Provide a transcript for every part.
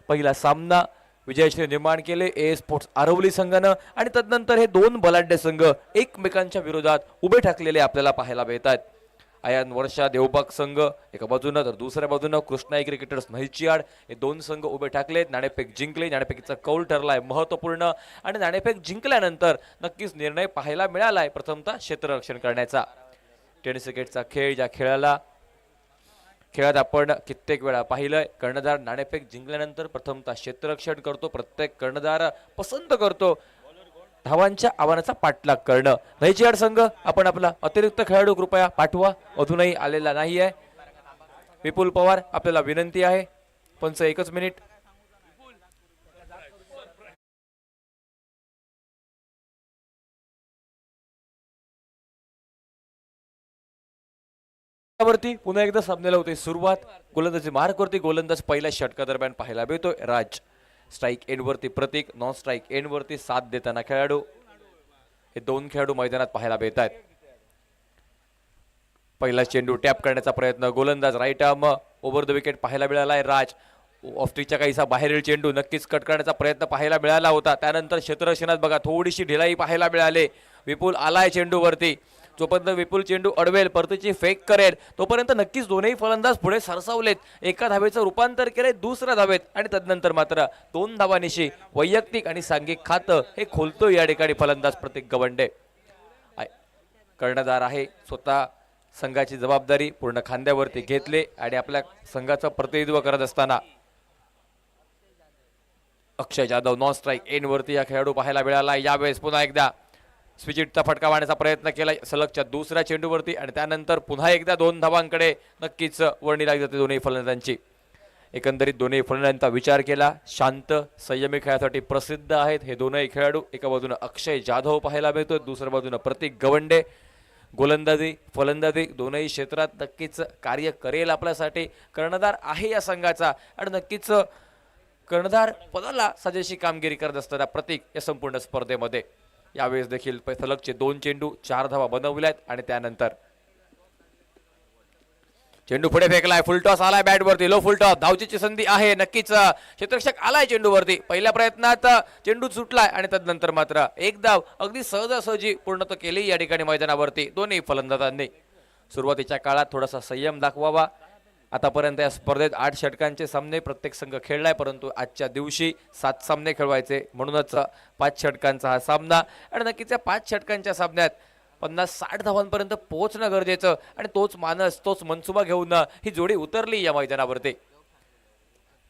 पहिला सामना विजयाचे निर्माण केले ए स्पोर्ट्स आरवली संघानं आणि तदनंतर हे दोन बलाढ्य संघ एकमेकांच्या विरोधात उभे ठाकलेले आपल्याला पाहायला मिळतात। आयान वर्षा देवबाग संघ एका बाजूने तर दुसऱ्या बाजूने कृष्णाई क्रिकेटर्स नहिचियाड हे दोन संघ उभे ठाकलेत। नाणेफेक जिंकले, नाणेफेकीचा कौल ठरलाय महत्त्वपूर्ण आणि नाणेफेक जिंकल्यानंतर नक्कीच निर्णय पाहायला मिळालाय प्रथमतः क्षेत्ररक्षण करण्याचा। टेनिस क्रिकेटचा खेळ, ज्या खेळात आपण कित्येक वेळा पाहिलंय कर्णधार नाणेफेक जिंकल्यानंतर प्रथमतः क्षेत्ररक्षण करतो, प्रत्येक कर्णधार पसंत करतो धावांच्या आव्हानाचा पाठलाग करणं। नहिचियाड संघ आपण आपला अतिरिक्त खेळाडू कृपया पाठवा, अजूनही आलेला नाहीये। विपुल पवार आपल्याला विनंती आहे, पंच एकच मिनिट। वरती पुन्हा एकदा सामन्याला होते सुरुवात। गोलंदाजी मार्कवरती गोलंदाज पहिल्या षटकादरम्यान पाहायला मिळतोय राज। स्ट्राइक एंड वरती प्रतीक, नॉन स्ट्राइक एंड वरती साथ देताना खेळाडू, हे दोन खेळाडू मैदानात पाहायला मिळतात। पहिला चेंडू टॅप करण्याचा प्रयत्न, गोलंदाज right arm over the wicket पाहायला मिळालाय राज। ऑफस्टिकच्या काहीसा बाहेरील चेंडू नक्कीच कट करण्याचा प्रयत्न पाहायला मिळाला होता। त्यानंतर क्षेत्ररक्षणात बघा थोडीशी ढिलाई पाहायला मिळाली। विपुल आलाय चेंडू वरती, जोपर्यंत विपुल चेंडू अडवेल परतीची फेक करेल तोपर्यंत नक्कीच दोन्ही फलंदाज पुढे सरसावलेत। एका धावेचं रूपांतर केले दुसऱ्या धावेत आणि तदनंतर मात्र दोन धावांनिशी वैयक्तिक आणि सांघिक खातं हे खोलतो या ठिकाणी फलंदाज प्रतीक गवंडे। कर्णधार आहे, स्वतः संघाची जबाबदारी पूर्ण खांद्यावरती घेतले आणि आपल्या संघाचं प्रतिनिधित्व करत असताना अक्षय जाधव नॉन स्ट्राइक एंड वरती या खेळाडू पाहायला मिळाला। यावेळेस पुन्हा एकदा स्विचिटचा फटका मारण्याचा प्रयत्न केला सलगच्या दुसऱ्या चेंडूवरती आणि त्यानंतर पुन्हा एकदा दोन धावांकडे नक्कीच वर्णी लागली जाते दोन्ही फलंदाजांची। एकंदरीत दोन्ही फलंदाजांचा विचार केला, शांत संयमी खेळासाठी प्रसिद्ध आहेत हे दोनही खेळाडू। एका बाजूने अक्षय जाधव पाहायला मिळतोय, दुसऱ्या बाजूने प्रतीक गवंडे। गोलंदाजी फलंदाजी दोनही क्षेत्रात नक्कीच कार्य करेल आपल्यासाठी। कर्णधार आहे या संघाचा आणि नक्कीच कर्णधार पदाला साजेशी कामगिरी करत असताना प्रतीक या संपूर्ण स्पर्धेमध्ये यावेळेस देखील सलगचे दोन चेंडू 4 धावा बनवल्यात आणि त्यानंतर चेंडू पुढे फेकलाय, फुलटॉस आलाय बॅटवरती, लो फुलटॉस, धावचीची संधी आहे नक्कीच। क्षेत्ररक्षक आलाय चेंडूवरती, पहिल्या प्रयत्नात चेंडू सुटलाय आणि तदनंतर मात्र एक धाव अगदी सहजासहजी पूर्णत्व केली या ठिकाणी मैदानावरती दोन्ही फलंदाजांनी। सुरुवातीच्या काळात थोडासा संयम दाखवावा। आतापर्यंत या स्पर्धेत 8 षटकांचे सामने प्रत्येक संघ खेळलाय, परंतु आजच्या दिवशी 7 सामने खेळवायचे, म्हणूनच 5 षटकांचा हा सामना आणि नक्कीच या 5 षटकांच्या सामन्यात 50-60 धावांपर्यंत पोहोचणं गरजेचं आणि तोच मानस तोच मनसुबा घेऊन ही जोडी उतरली या मैदानावरती।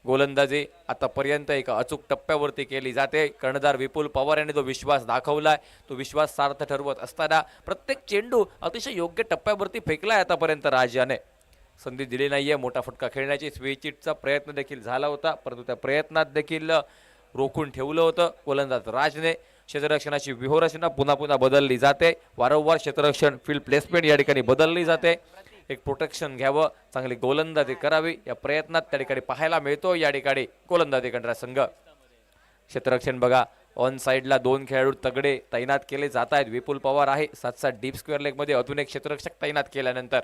गोलंदाजी आतापर्यंत एका अचूक टप्प्यावरती केली जाते। कर्णधार विपुल पवार यांनी जो विश्वास दाखवलाय तो विश्वास सार्थ ठरवत असताना प्रत्येक चेंडू अतिशय योग्य टप्प्यावरती फेकलाय आतापर्यंत राज याने। संधी दिली नाहीये मोठा फटका खेळण्याची, स्विचिटचा प्रयत्न देखील झाला होता परंतु त्या प्रयत्नात देखील रोखून ठेवलं होतं गोलंदाज राजने। क्षेत्ररक्षणाची व्यूहरचना पुन्हा पुन्हा बदलली जाते, वारंवार क्षेत्ररक्षण फील्ड प्लेसमेंट या ठिकाणी बदलली जाते। एक प्रोटेक्शन घ्यावं, चांगली गोलंदाजी करावी या प्रयत्नात त्या ठिकाणी पाहायला मिळतो या ठिकाणी गोलंदाजी करणारा संघ। क्षेत्ररक्षण बघा ऑन साइडला 2 खेळाडू तगडे तैनात केले जात आहेत। विपुल पवार आहे, 7-7 डीप स्क्वेअर लेग मध्ये अजून एक क्षेत्ररक्षक तैनात केल्यानंतर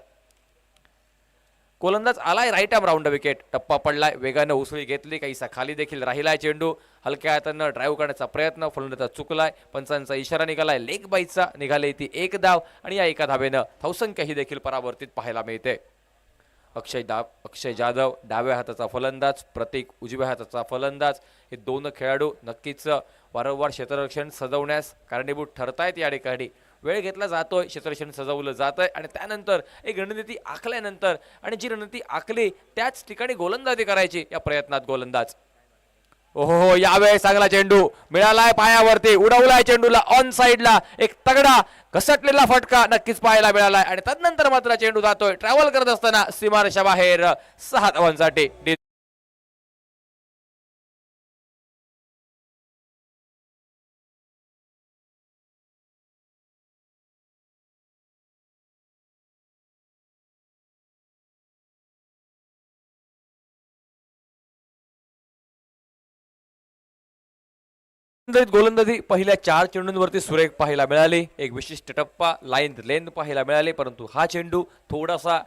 गोलंदाज आलाय राईट आर्म राऊंड विकेट, टप्पा पडलाय, वेगाने उसळी घेतली, काहीसा खाली देखील राहिलाय चेंडू, हलक्या हाताने ड्राईव्ह करण्याचा प्रयत्न, फलंदाज चुकलाय, पंचांचा इशारा निघालाय, लेग बाईचा निघाले ती एक धाव आणि या एका धावेनं धावसंख्या ही देखील परावर्तित पाहायला मिळते। अक्षय जाधव डाव्या हाताचा फलंदाज, प्रतीक उजव्या हाताचा फलंदाज, हे दोन खेळाडू नक्कीच वारंवार क्षेत्ररक्षण सजवण्यास कारणीभूत ठरतायत या ठिकाणी। वेळ घेतला जातोय, क्षेत्ररक्षण सजवलं जातंय आणि त्यानंतर एक रणनीती आखल्यानंतर आणि जी रणनीती आखली त्याच ठिकाणी गोलंदाजी करायची या प्रयत्नात गोलंदाज। ओहो, यावेळेस चांगला चेंडू मिळालाय पायावरती, उडवलाय चेंडूला ऑन साइडला, एक तगडा घसटलेला फटका नक्कीच पाहायला मिळालाय आणि त्यानंतर मात्र चेंडू जातोय ट्रॅव्हल करत असताना सीमारेषा बाहेर 6 धावांसाठी। गोलंदाजी पहिल्या 4 चेंडूंवरती सुरेख पाहायला मिळाली, एक विशिष्ट टप्पा लाईन लेंथ पाहायला मिळाले, परंतु हा चेंडू थोडासा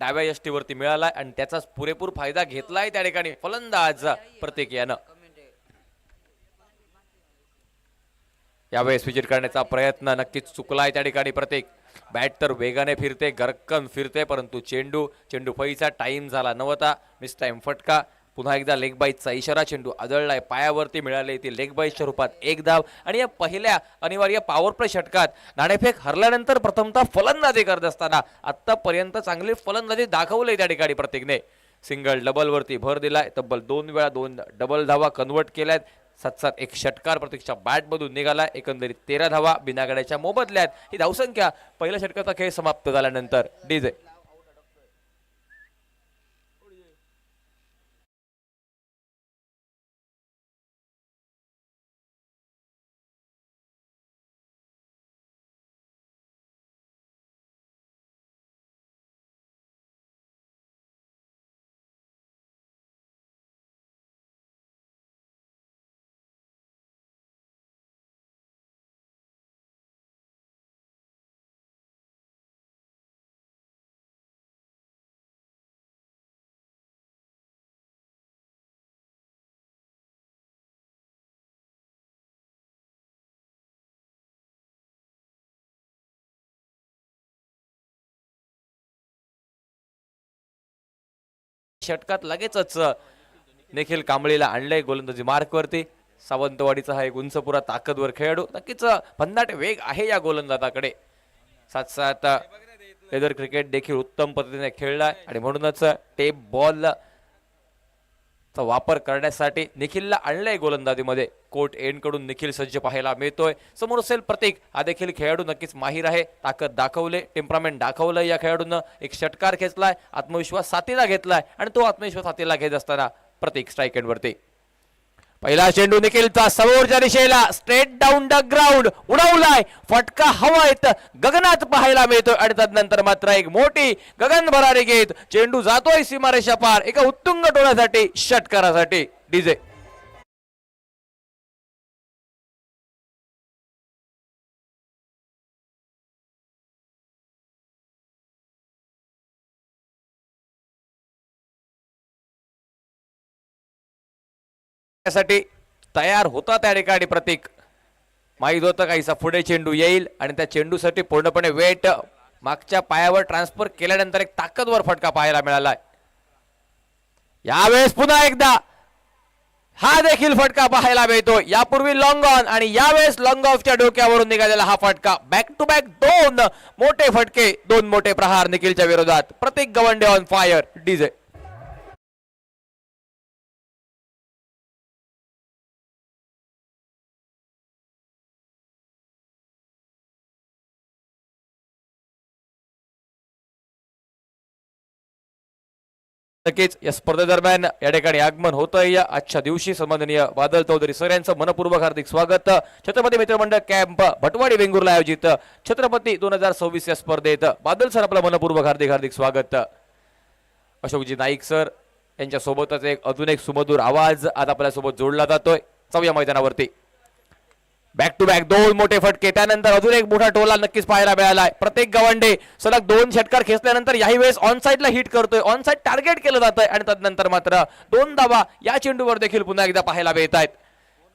डाव्या यष्टीवरती मिळालाय आणि त्याचाच पुरेपूर फायदा घेतलाय त्या ठिकाणी फलंदाज प्रत्येक यानं. यावेळेस विजिट करण्याचा प्रयत्न नक्कीच चुकलाय त्या ठिकाणी प्रत्येक. बॅट तर वेगाने फिरते, गरक्कन फिरते, परंतु चेंडू फळीचा टाइम झाला नव्हता. मिस टाइम फटका. पुन्हा एकदा लेग बाईटचा इशारा. चेंडू आदळलाय, पायावरती मिळाले ती लेग बाईटच्या रूपात एक धाव. आणि या पहिल्या अनिवार्य पॉवर प्ले षटकात नाणेफेक हरल्यानंतर प्रथमतः फलंदाजी करत असताना आतापर्यंत चांगली फलंदाजी दाखवली त्या ठिकाणी प्रत्येकने. सिंगल डबल वरती भर दिलाय, तब्बल 2 वेळा 2 डबल धावा कन्वर्ट केल्यात. 7-7 एक षटकार प्रत्येकच्या बॅटमधून निघाला. एकंदरीत 13 धावा बिनागड्याच्या मोबदल्यात ही धावसंख्या पहिल्या षटकाचा खेळ समाप्त झाल्यानंतर. डीजे षटकात लगेचच निखिल कांबळीला आणलंय गोलंदाजी मार्कवरती. सावंतवाडीचा हा एक उंचपुरा ताकदवर खेळाडू. नक्कीच भन्नाट वेग आहे या गोलंदाजाकडे. 7-7 लेदर क्रिकेट देखील उत्तम पद्धतीने खेळलाय आणि म्हणूनच टेप बॉल चा वापर करण्यासाठी निखिलला आणलंय गोलंदाजीमध्ये. कोर्ट एंड कडून निखिल सज्ज पाहायला मिळतोय. समोर असेल प्रतीक. हा देखील खेळाडू नक्कीच माहीर आहे. ताकद दाखवले, टेम्परामेंट दाखवलंय या खेळाडूनं. एक षटकार खेचलाय, आत्मविश्वास साथीला घेतलाय आणि तो आत्मविश्वास साथीला घेत असताना प्रतीक स्ट्राइक एंड वरती. पहिला चेंडू निखिलचा समोरच्या दिशेला स्ट्रेट डाऊन द ग्राउंड उडवलाय. फटका हवायत गगनात पाहायला मिळतोय आणि त्यानंतर मात्र एक मोठी गगन भरारी घेत चेंडू जातोय सीमारेषा पार एका उत्तुंग टोळ्यासाठी, षटकारासाठी. डीजे साठी तयार होता त्या ठिकाणी प्रतीक. माहीत होतं काहीसा पुढे चेंडू येईल आणि त्या चेंडूसाठी पूर्णपणे वेट मागच्या पायावर ट्रान्सफर केल्यानंतर एक ताकदवर फटका पाहायला मिळालाय. यावेळेस पुन्हा एकदा हा देखील फटका पाहायला मिळतो. यापूर्वी लॉंग ऑन आणि यावेळेस लॉंग ऑफच्या डोक्यावरून निघालेला हा फटका. बॅक टू बॅक 2 मोठे फटके, 2 मोठे प्रहार निखिलच्या विरोधात. प्रतीक गवंडे ऑन फायर. डीजे नक्कीच या स्पर्धेदरम्यान या ठिकाणी आगमन होतंय. आजच्या दिवशी सन्माननीय बादल चौधरी सर यांचं मनपूर्वक हार्दिक स्वागत. छत्रपती मित्रमंडळ कॅम्प भटवाडी वेंगुर्ला आयोजित छत्रपती 2026 या स्पर्धेत बादल सर आपलं मनपूर्वक हार्दिक स्वागत. अशोकजी नाईक सर यांच्या सोबतच अजून एक सुमधुर आवाज आज आपल्या सोबत जोडला जातोय. 4व्या मैदानावरती बॅक टू बॅक 2 मोठे फटके, त्यानंतर अजून एक मोठा टोला नक्कीच पाहायला मिळालाय. प्रत्येक गवंडे सलग 2 षटकार खेचल्यानंतर याही वेळेस ऑन साइडला हिट करतोय, ऑन साइड टार्गेट केलं जातंय आणि त्यानंतर मात्र 2 धावा या चेंडूवर देखील पुन्हा एकदा पाहायला मिळत आहेत.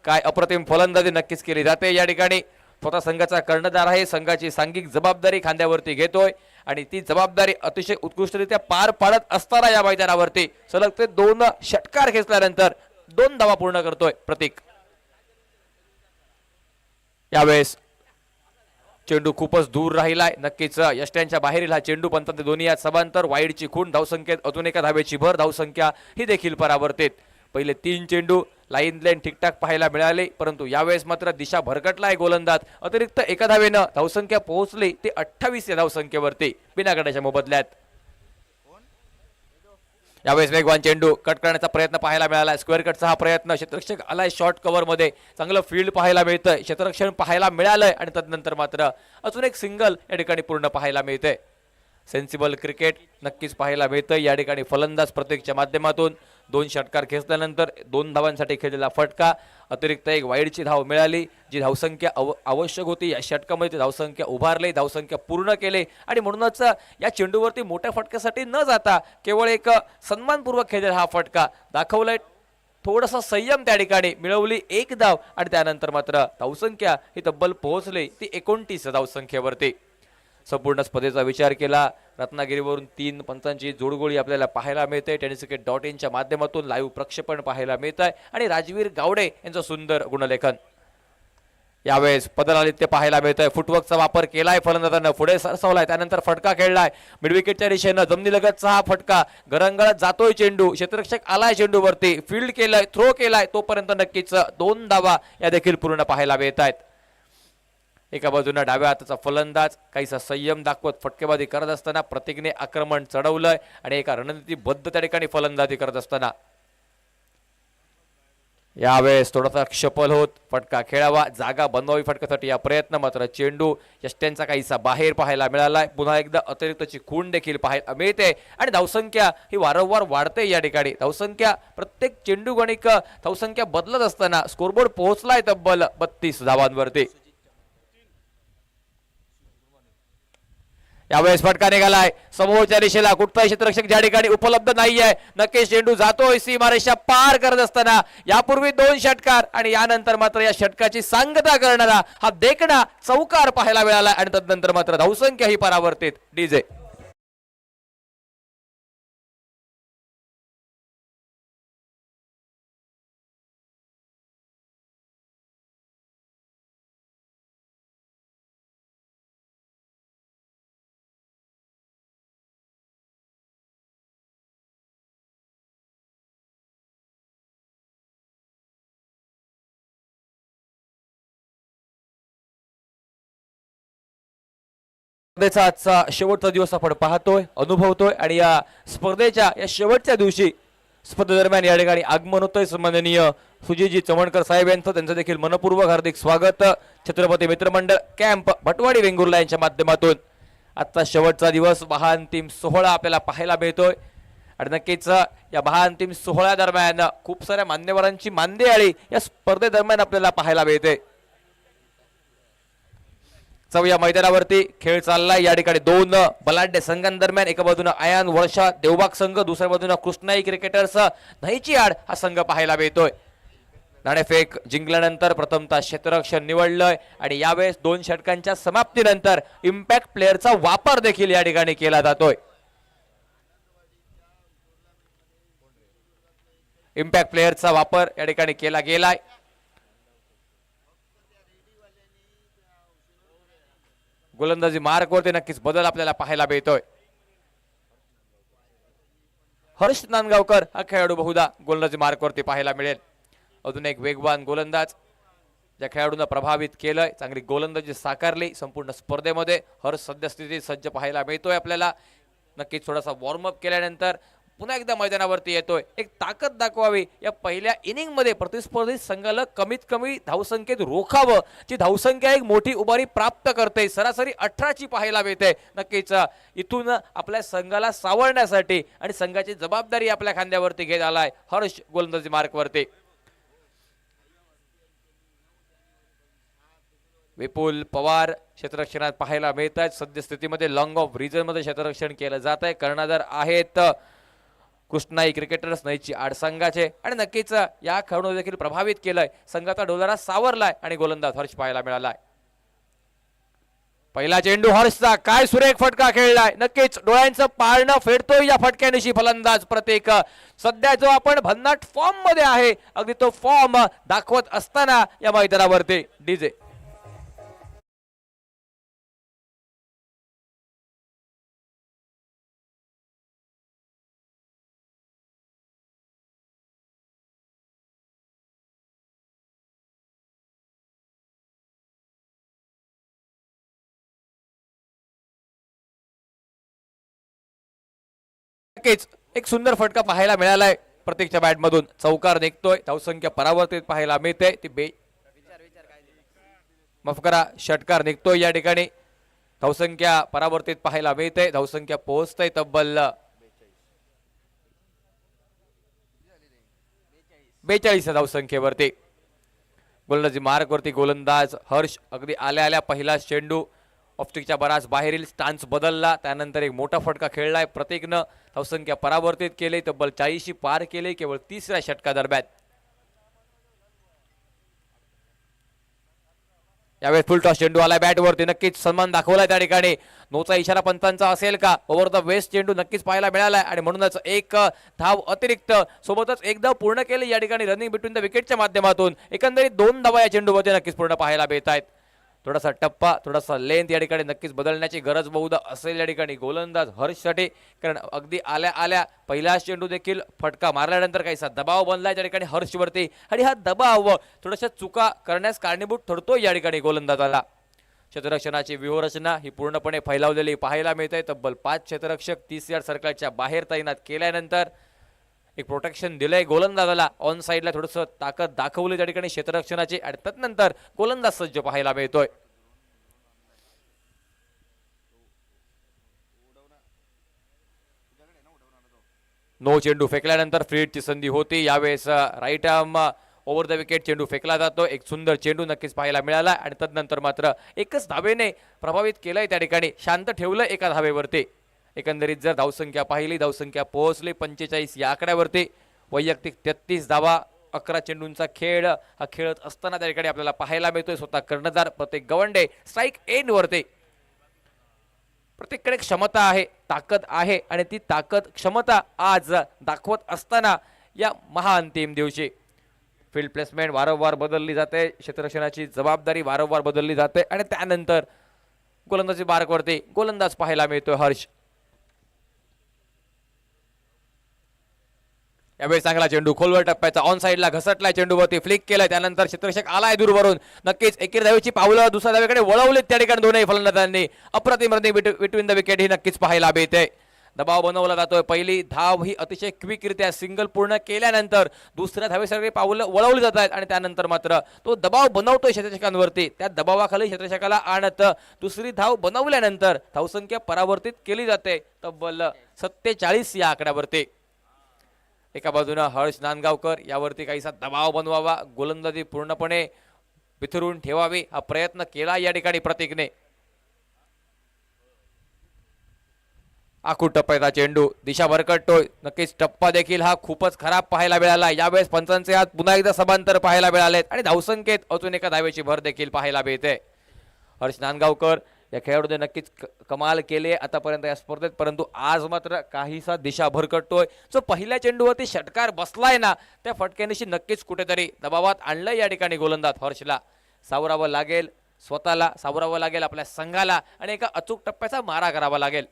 काय अप्रतिम फलंदाजी नक्कीच केली जाते या ठिकाणी. स्वतः संघाचा कर्णधार आहे, संघाची सांघिक जबाबदारी खांद्यावरती घेतोय आणि ती जबाबदारी अतिशय उत्कृष्टरित्या पार पाडत असताना या मैदानावरती सलग ते 2 षटकार खेचल्यानंतर 2 धावा पूर्ण करतोय प्रतीक. यावेळेस चेंडू खूपच दूर राहिलाय. नक्कीच यष्ट्यांच्या बाहेरील हा चेंडू, पण ते दोन्ही या समांतर वाईडची खूण. धावसंख्येत अजून एका धावेची भर. धावसंख्या ही देखील परावर्तित. पहिले 3 चेंडू लाईन ठीकठाक पाहायला मिळाले, परंतु यावेळेस मात्र दिशा भरकटलाय गोलंदाज. अतिरिक्त एका धावेनं धावसंख्या पोहोचली ते 28 या धावसंख्येवरती बिनागड्याच्या मोबदल्यात. यावेळेस वेगवान चेंडू कट करण्याचा प्रयत्न पाहायला मिळाला. स्क्वेअर कटचा हा प्रयत्न, क्षेत्ररक्षक आलाय शॉर्ट कव्हर मध्ये, चांगलं फील्ड पाहायला मिळतंय, क्षेत्ररक्षण पाहायला मिळालंय आणि त्यानंतर मात्र अजून एक सिंगल या ठिकाणी पूर्ण पाहायला मिळते. सेन्सिबल क्रिकेट नक्कीच पाहायला मिळतंय या ठिकाणी. फलंदाज प्रत्येकच्या माध्यमातून 2 षटकार खेचल्यानंतर 2 धावांसाठी खेळलेला फटका, अतिरिक्त एक वाईडची धाव मिळाली, जी धावसंख्या आवश्यक होती. या षटकामध्ये धावसंख्या उभारली, धावसंख्या पूर्ण केली आणि म्हणूनच या चेंडूवरती मोठ्या फटक्यासाठी न जाता केवळ एक सन्मानपूर्वक खेळलेला हा फटका दाखवलाय. थोडासा संयम त्या ठिकाणी, मिळवली 1 धाव आणि त्यानंतर मात्र धावसंख्या ही तब्बल पोहोचली ती 29 धावसंख्येवरती. संपूर्ण स्पर्धेचा विचार केला रत्नागिरीवरून 3 पंचांची जोडगोळी आपल्याला पाहायला मिळते. tenniscricket.in च्या माध्यमातून लाईव्ह प्रक्षेपण पाहायला मिळत आहे आणि राजवीर गावडे यांचं सुंदर गुणलेखन. यावेळेस पदरालित्य पाहायला मिळतंय. फुटवर्कचा वापर केलाय फलंदाजांना, पुढे सरसावलाय, त्यानंतर फटका खेळलाय मिडविकेटच्या दिशेनं, जमिनीलगतचा हा फटका, गरंगळत जातोय चेंडू, क्षेत्ररक्षक आलाय चेंडूवरती, फील्ड केलंय, थ्रो केलाय, तोपर्यंत नक्कीच 2 धावा या देखील पूर्ण पाहायला मिळत आहेत. एका बाजूने डाव्या हाताचा फलंदाज काहीसा संयम दाखवत फटकेबाजी करत असताना प्रतीकने आक्रमण चढवलंय आणि एका रणनीतीबद्ध त्या ठिकाणी फलंदाजी करत असताना यावेळेस थोडासा क्षपल होत फटका खेळावा, जागा बनवावी फटक्यासाठी या प्रयत्न, मात्र चेंडू यष्ट्यांचा काहीसा बाहेर पाहायला मिळालाय. पुन्हा एकदा अतिरिक्तची खूण देखील पाहायला मिळते आणि धावसंख्या ही वारंवार वाढते. या ठिकाणी धावसंख्या प्रत्येक चेंडू गणिक धावसंख्या बदलत असताना स्कोरबोर्ड पोहोचलाय तब्बल 32 धावांवरती. यावेळेस फटका निघालाय समोरच्या दिशेला, कुठलाही क्षेत्ररक्षक ज्या ठिकाणी उपलब्ध नाहीये. नक्कीच चेंडू जातोय सीमारेषा पार करत असताना, यापूर्वी 2 षटकार आणि यानंतर मात्र या षटकाची सांगता करणारा हा देखणा चौकार पाहायला मिळाला आणि तदनंतर मात्र धावसंख्या ही परावर्तित. डीजे स्पर्धेचा आजचा शेवटचा दिवस आपण पाहतोय, अनुभवतोय आणि या स्पर्धेच्या या शेवटच्या दिवशी स्पर्धेदरम्यान या ठिकाणी आगमन होतंय सन्माननीय सुजीजी चव्हाणकर साहेब यांचं. त्यांचं देखील मनपूर्वक हार्दिक स्वागत छत्रपती मित्रमंडळ कॅम्प भटवाडी वेंगुर्ला यांच्या माध्यमातून. आजचा शेवटचा दिवस महाअंतिम सोहळा आपल्याला पाहायला मिळतोय आणि नक्कीच या महाअंतिम सोहळ्या दरम्यान खूप साऱ्या मान्यवरांची मांदियाळी या स्पर्धेदरम्यान आपल्याला पाहायला मिळते. या मैदानावरती खेळ चाललाय. या ठिकाणी 2 बलाढ्य संघांदरम्यान, एका बाजूने आयान वर्षा देवबाग संघ, दुसऱ्या बाजूने कृष्णाई क्रिकेटर्स नहीची आड हा संघ पाहायला मिळतोय. नाणेफेक जिंकल्यानंतर प्रथमतः क्षेत्ररक्षण निवडलंय आणि यावेळेस 2 षटकांच्या समाप्तीनंतर इम्पॅक्ट प्लेअरचा वापर देखील या ठिकाणी केला जातोय. इम्पॅक्ट प्लेअरचा वापर या ठिकाणी केला गेलाय. गोलंदाजी मार्कवरती नक्कीच बदल आपल्याला पाहायला मिळतोय. हर्ष नांदगावकर हा खेळाडू बहुधा गोलंदाजी मार्कवरती पाहायला मिळेल. अजून एक वेगवान गोलंदाज ज्या खेळाडूंना प्रभावित केलंय, चांगली गोलंदाजी साकारली संपूर्ण स्पर्धेमध्ये. हर्ष सद्यस्थितीत सज्ज पाहायला मिळतोय आपल्याला. नक्कीच थोडासा वॉर्मअप केल्यानंतर पुन्हा एकदा मैदानावरती येतोय. एक ताकद दाखवावी, या पहिल्या इनिंग मध्ये प्रतिस्पर्धी संघाला कमीत कमी धावसंख्येत रोखावं, जी धावसंख्या एक मोठी उभारी प्राप्त करते. सरासरी 18ची पाहायला मिळते. नक्कीच इथून आपल्या संघाला सावरण्यासाठी आणि संघाची जबाबदारी आपल्या खांद्यावरती घेत आलाय हर्ष गोलंदाजी मार्कवरती. विपुल पवार क्षेत्ररक्षणात पाहायला मिळत आहेत. सद्यस्थितीमध्ये लॉंग ऑफ रिजन मध्ये क्षेत्ररक्षण केलं जात आहे. कर्णधार आहेत कृष्णाई क्रिकेटर्स नईची आड संघाचे आणि नक्कीच या खेळाडूने देखील प्रभावित केलंय. संघाचा डोलारा सावरलाय आणि गोलंदाज हर्ष पाहायला मिळालाय. पहिला चेंडू हर्षचा, काय सुरेख फटका खेळलाय. नक्कीच डोळ्यांचं पाळणं फेडतोय या फटक्यानिशी फलंदाज प्रतीक. सध्या जो आपण भन्नाट फॉर्म मध्ये आहे, अगदी तो फॉर्म दाखवत असताना या मैदानावरती डीजे नक्कीच एक सुंदर फटका पाहायला मिळालाय प्रत्येकच्या बॅट मधून. चौकार निघतोय, धावसंख्या परावर्तित पाहायला मिळते. ती माफ करा, षटकार निघतोय. या ठिकाणी धावसंख्या परावर्तित पाहायला मिळते. धावसंख्या पोहोचते तब्बल 42 धावसंख्येवरती. गोलंदाजी मार्कवरती गोलंदाज हर्ष अगदी आल्या आल्या पहिला चेंडू ऑफस्टिकच्या बराच बाहेरील स्टान्स बदलला, त्यानंतर एक मोठा फटका खेळलाय. प्रत्येकनं धावसंख्या परावर्तित केली, तब्बल 40 पार केले केवळ तिसऱ्या षटकादरम्यान. यावेळेस फुल टॉस चेंडू आलाय बॅटवरती, नक्कीच सन्मान दाखवलाय त्या ठिकाणी. नोचा इशारा पंतांचा असेल का? ओव्हर द वेस्ट चेंडू नक्कीच पाहायला मिळालाय आणि म्हणूनच एक धाव अतिरिक्त, सोबतच एक धाव पूर्ण केली या ठिकाणी रनिंग बिटवीन द विकेटच्या माध्यमातून. एकंदरीत 2 धावा या चेंडूवरती नक्कीच पूर्ण पाहायला मिळत आहेत. थोडासा टप्पा, थोडासा लेंथ या ठिकाणी नक्कीच बदलण्याची गरज बहुधा असेल या ठिकाणी गोलंदाज हर्षसाठी, कारण अगदी आल्या आल्या पहिला चेंडू देखील फटका मारल्यानंतर काहीसा दबाव बनलाय त्या ठिकाणी हर्षवरती, आणि हा दबाव थोड्याशा चुका करण्यास कारणीभूत ठरतोय या ठिकाणी गोलंदाजाला. क्षेत्ररक्षणाची व्यूहरचना ही पूर्णपणे फैलावलेली पाहायला मिळते. तब्बल 5 क्षेत्ररक्षक 30 यार्ड सर्कलच्या बाहेर तैनात केल्यानंतर एक प्रोटेक्शन दिलंय गोलंदाजाला. ऑन साईडला थोडंसं ताकद दाखवली त्या ठिकाणी क्षेत्ररक्षणाची, आणि त्यानंतर गोलंदाज सज्ज पाहायला मिळतोय. नो चेंडू फेकल्यानंतर फ्री हिटची संधी होती. यावेळेस right arm over the wicket चेंडू फेकला जातो. एक सुंदर चेंडू नक्कीच पाहायला मिळाला, आणि तदनंतर मात्र एकच धावेने प्रभावित केलंय त्या ठिकाणी, शांत ठेवलं एका धावेवरती. एकंदरीत जर धावसंख्या पाहिली, धावसंख्या पोहोचली 45 या आकड्यावरती. वैयक्तिक 33 धावा, 11 चेंडूंचा खेळ हा खेळत असताना त्या ठिकाणी आपल्याला पाहायला मिळतोय. स्वतः कर्णधार प्रत्येक गवंडे स्ट्राईक एंड वरती. प्रत्येकाकडे क्षमता आहे, ताकद आहे, आणि ती ताकद क्षमता आज दाखवत असताना या महाअंतिम दिवशी फील्ड प्लेसमेंट वारंवार बदलली जाते, क्षेत्ररक्षणाची जबाबदारी वारंवार बदलली जाते, आणि त्यानंतर गोलंदाजी मार्कवरती गोलंदाज पाहायला मिळतोय हर्ष. यावेळी चांगला चेंडू खोलवर टप्प्याचा ऑन साईडला घसटलाय, चेंडूवरती फ्लिक केलाय, त्यानंतर क्षेत्ररक्षक आलाय दूरवरून. नक्कीच एकेरी धावेची पावलं दुसऱ्या धावेकडे वळवलीत त्या ठिकाणी दोनही फलंदाजांनी. अप्रतिम रनिंग बिटवीन द विकेट ही नक्कीच पाहायला मिळते. दबाव बनवला जातोय. पहिली धाव ही अतिशय क्विकरित्या सिंगल पूर्ण केल्यानंतर दुसऱ्या धावेसाठी पावलं वळवली जात आहेत, आणि त्यानंतर मात्र तो दबाव बनवतोय क्षेत्ररक्षकांवरती. त्या दबावाखाली क्षेत्ररक्षकाला आणत दुसरी धाव बनवल्यानंतर धावसंख्या परावर्तित केली जाते तब्बल 47 या आकड्यावरती. एका बाजूने हर्ष नांदगावकर यावरती काहीसा दबाव बनवावा, गोलंदाजी पूर्णपणे बिथरून ठेवावी हा प्रयत्न केला या ठिकाणी प्रतीकने. आखूड टप्प्याचा चेंडू दिशा भरकटतोय. नक्कीच टप्पा देखील हा खूपच खराब पाहायला मिळाला. यावेळेस पंचांचे हात पुन्हा एकदा समांतर पाहायला मिळालेत, आणि धावसंख्येत अजून एका धावेची भर देखील पाहायला मिळते. हर्ष नांदगावकर या खेळाडूने नक्कीच कमाल केले आतापर्यंत या स्पर्धेत, परंतु आज मात्र काहीसा दिशा भरकटतोय. जो पहिल्या चेंडूवरती षटकार बसलाय ना, त्या फटक्यानिशी नक्कीच कुठेतरी दबावात आणलंय या ठिकाणी गोलंदाज हर्षला. सावरावं लागेल, स्वतःला सावरावं लागेल, आपल्या संघाला, आणि एका अचूक टप्प्याचा मारा करावा लागेल.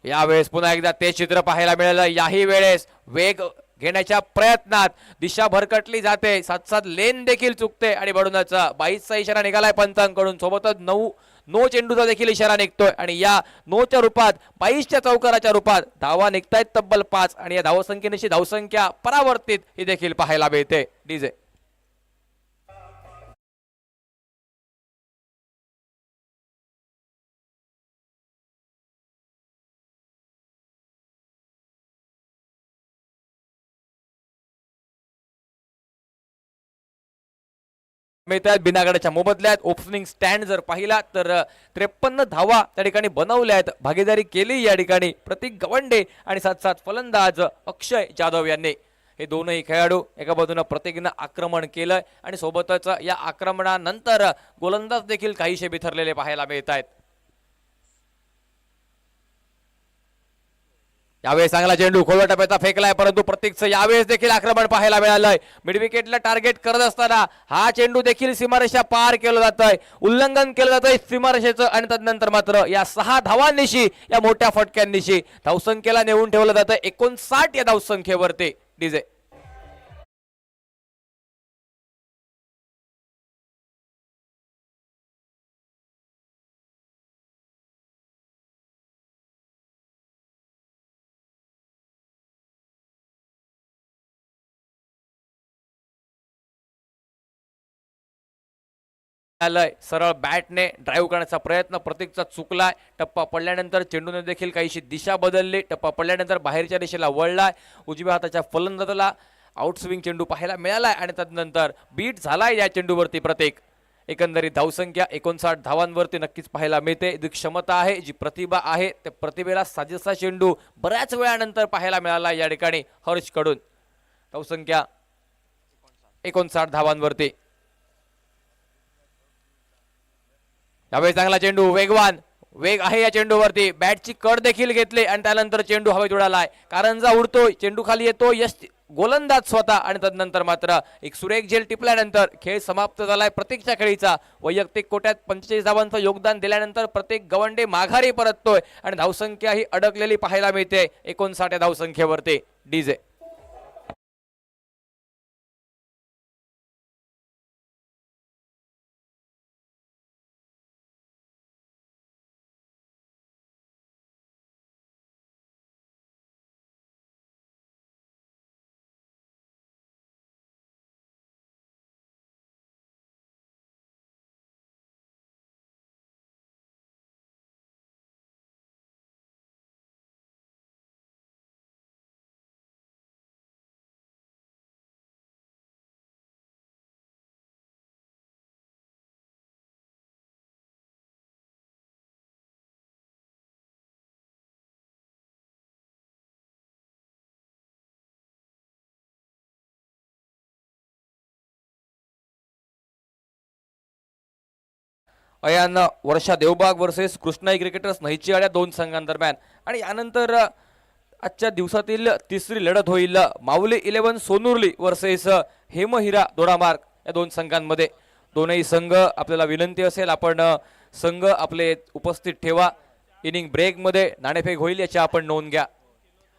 यावेळेस पुन्हा एकदा ते चित्र पाहायला मिळालं. याही वेळेस वेग घेण्याच्या प्रयत्नात दिशा भरकटली जाते, साथ साथ लेन देखील चुकते, आणि म्हणूनच 22चा इशारा निघालाय पंतांकडून. सोबतच 9 चेंडूचा देखील इशारा निघतोय, आणि या 9च्या रूपात 22च्या चौकाराच्या रूपात धावा निघतायत तब्बल 5, आणि या धावसंख्येनिशी धावसंख्या परावर्तित ही देखील पाहायला मिळते. डीजे मिळतात बिनागडाच्या मोबदल्यात. ओपनिंग स्टँड जर पाहिला तर 53 धावा त्या ठिकाणी बनवल्या आहेत. भागीदारी केली या ठिकाणी प्रतीक गवंडे आणि साथ साथ फलंदाज अक्षय जाधव यांनी. हे दोनही खेळाडू एका बाजूने प्रत्येकीनं आक्रमण केलं, आणि सोबतच या आक्रमणानंतर गोलंदाज देखील काहीशे बिथरलेले पाहायला मिळत आहेत. यावेळेस चांगला चेंडू खोलवर टप्प्याचा फेकलाय, परंतु प्रत्येकचं यावेळेस देखील आक्रमण पाहायला मिळालंय. मिड विकेटला टार्गेट करत असताना हा चेंडू देखील सीमारेषा पार केलं जात आहे, उल्लंघन केलं जात आहे सीमारेषेचं, आणि तदनंतर मात्र या 6 धावांनिशी, या मोठ्या फटक्यांनिशी धावसंख्येला नेऊन ठेवलं जातं 59 या धावसंख्येवरती. डीजे आलंय सरळ बॅटने ड्राईव्ह करण्याचा प्रयत्न प्रतीकचा चुकलाय. टप्पा पडल्यानंतर चेंडूने देखील काहीशी दिशा बदलली. टप्पा पडल्यानंतर बाहेरच्या दिशेला वळलाय. उजव्या हाताच्या फलंदाजाला आउटस्विंग चेंडू पाहायला मिळालाय आणि त्यानंतर बीट झालाय या चेंडूवरती प्रतीक. एकंदरीत धावसंख्या 59 धावांवरती नक्कीच पाहायला मिळते. जी क्षमता आहे, जी प्रतिभा आहे, त्या प्रतिभेला साजेसा चेंडू बऱ्याच वेळानंतर पाहायला मिळाला या ठिकाणी हर्षकडून. धावसंख्या 59 धावांवरती. यावेळी चांगला चेंडू, वेगवान वेग आहे या चेंडूवरती. बॅटची कड देखील घेतली आणि त्यानंतर चेंडू हवेत उडालाय. कारंजा उडतोय, चेंडू खाली येतो. यश गोलंदाज स्वतः आणि तदनंतर मात्र एक सुरेख झेल टिपल्यानंतर खेळ समाप्त झालाय प्रत्येकच्या खेळीचा. वैयक्तिक कोट्यात 45 धावांचं योगदान दिल्यानंतर प्रत्येक गवंडे माघारी परततोय आणि धावसंख्या ही अडकलेली पाहायला मिळते 59 या धावसंख्येवरती. डीजे अयान वर्षा देवबाग वर्सेस कृष्णाई क्रिकेटर्स नहिचिवाड्या दोन संघांदरम्यान. आणि यानंतर आजच्या दिवसातील तिसरी लढत होईल माऊली 11 सोनुर्ली वर्सेस हेमहिरा दोडामार्ग या दोन संघांमध्ये. दोनही संघ आपल्याला विनंती असेल आपण संघ आपले उपस्थित ठेवा. इनिंग ब्रेकमध्ये नाणेफेक होईल याची आपण नोंद घ्या.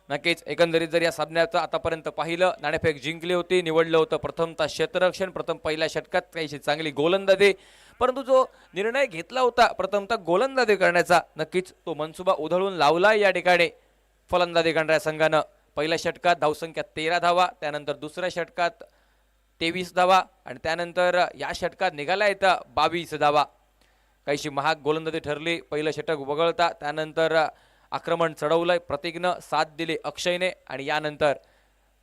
नक्कीच एकंदरीत जर या सामन्याचं आतापर्यंत पाहिलं, नाणेफेक जिंकली होती. निवडलं होतं प्रथमतः क्षेत्ररक्षण. प्रथम पहिल्या षटकात काहीशी चांगली गोलंदाजी, परंतु जो निर्णय घेतला होता प्रथमतः गोलंदाजी करण्याचा, नक्कीच तो मनसुबा उधळून लावला या ठिकाणी फलंदाजी करणाऱ्या संघानं. पहिल्या षटकात धावसंख्या 13 धावा, त्यानंतर दुसऱ्या षटकात 23 धावा आणि त्यानंतर या षटकात निघाला येतं 22 धावा. काहीशी महाग गोलंदाजी ठरली पहिलं षटक वगळता. त्यानंतर आक्रमण चढवलंय प्रतीकनं, साथ दिली अक्षयने आणि यानंतर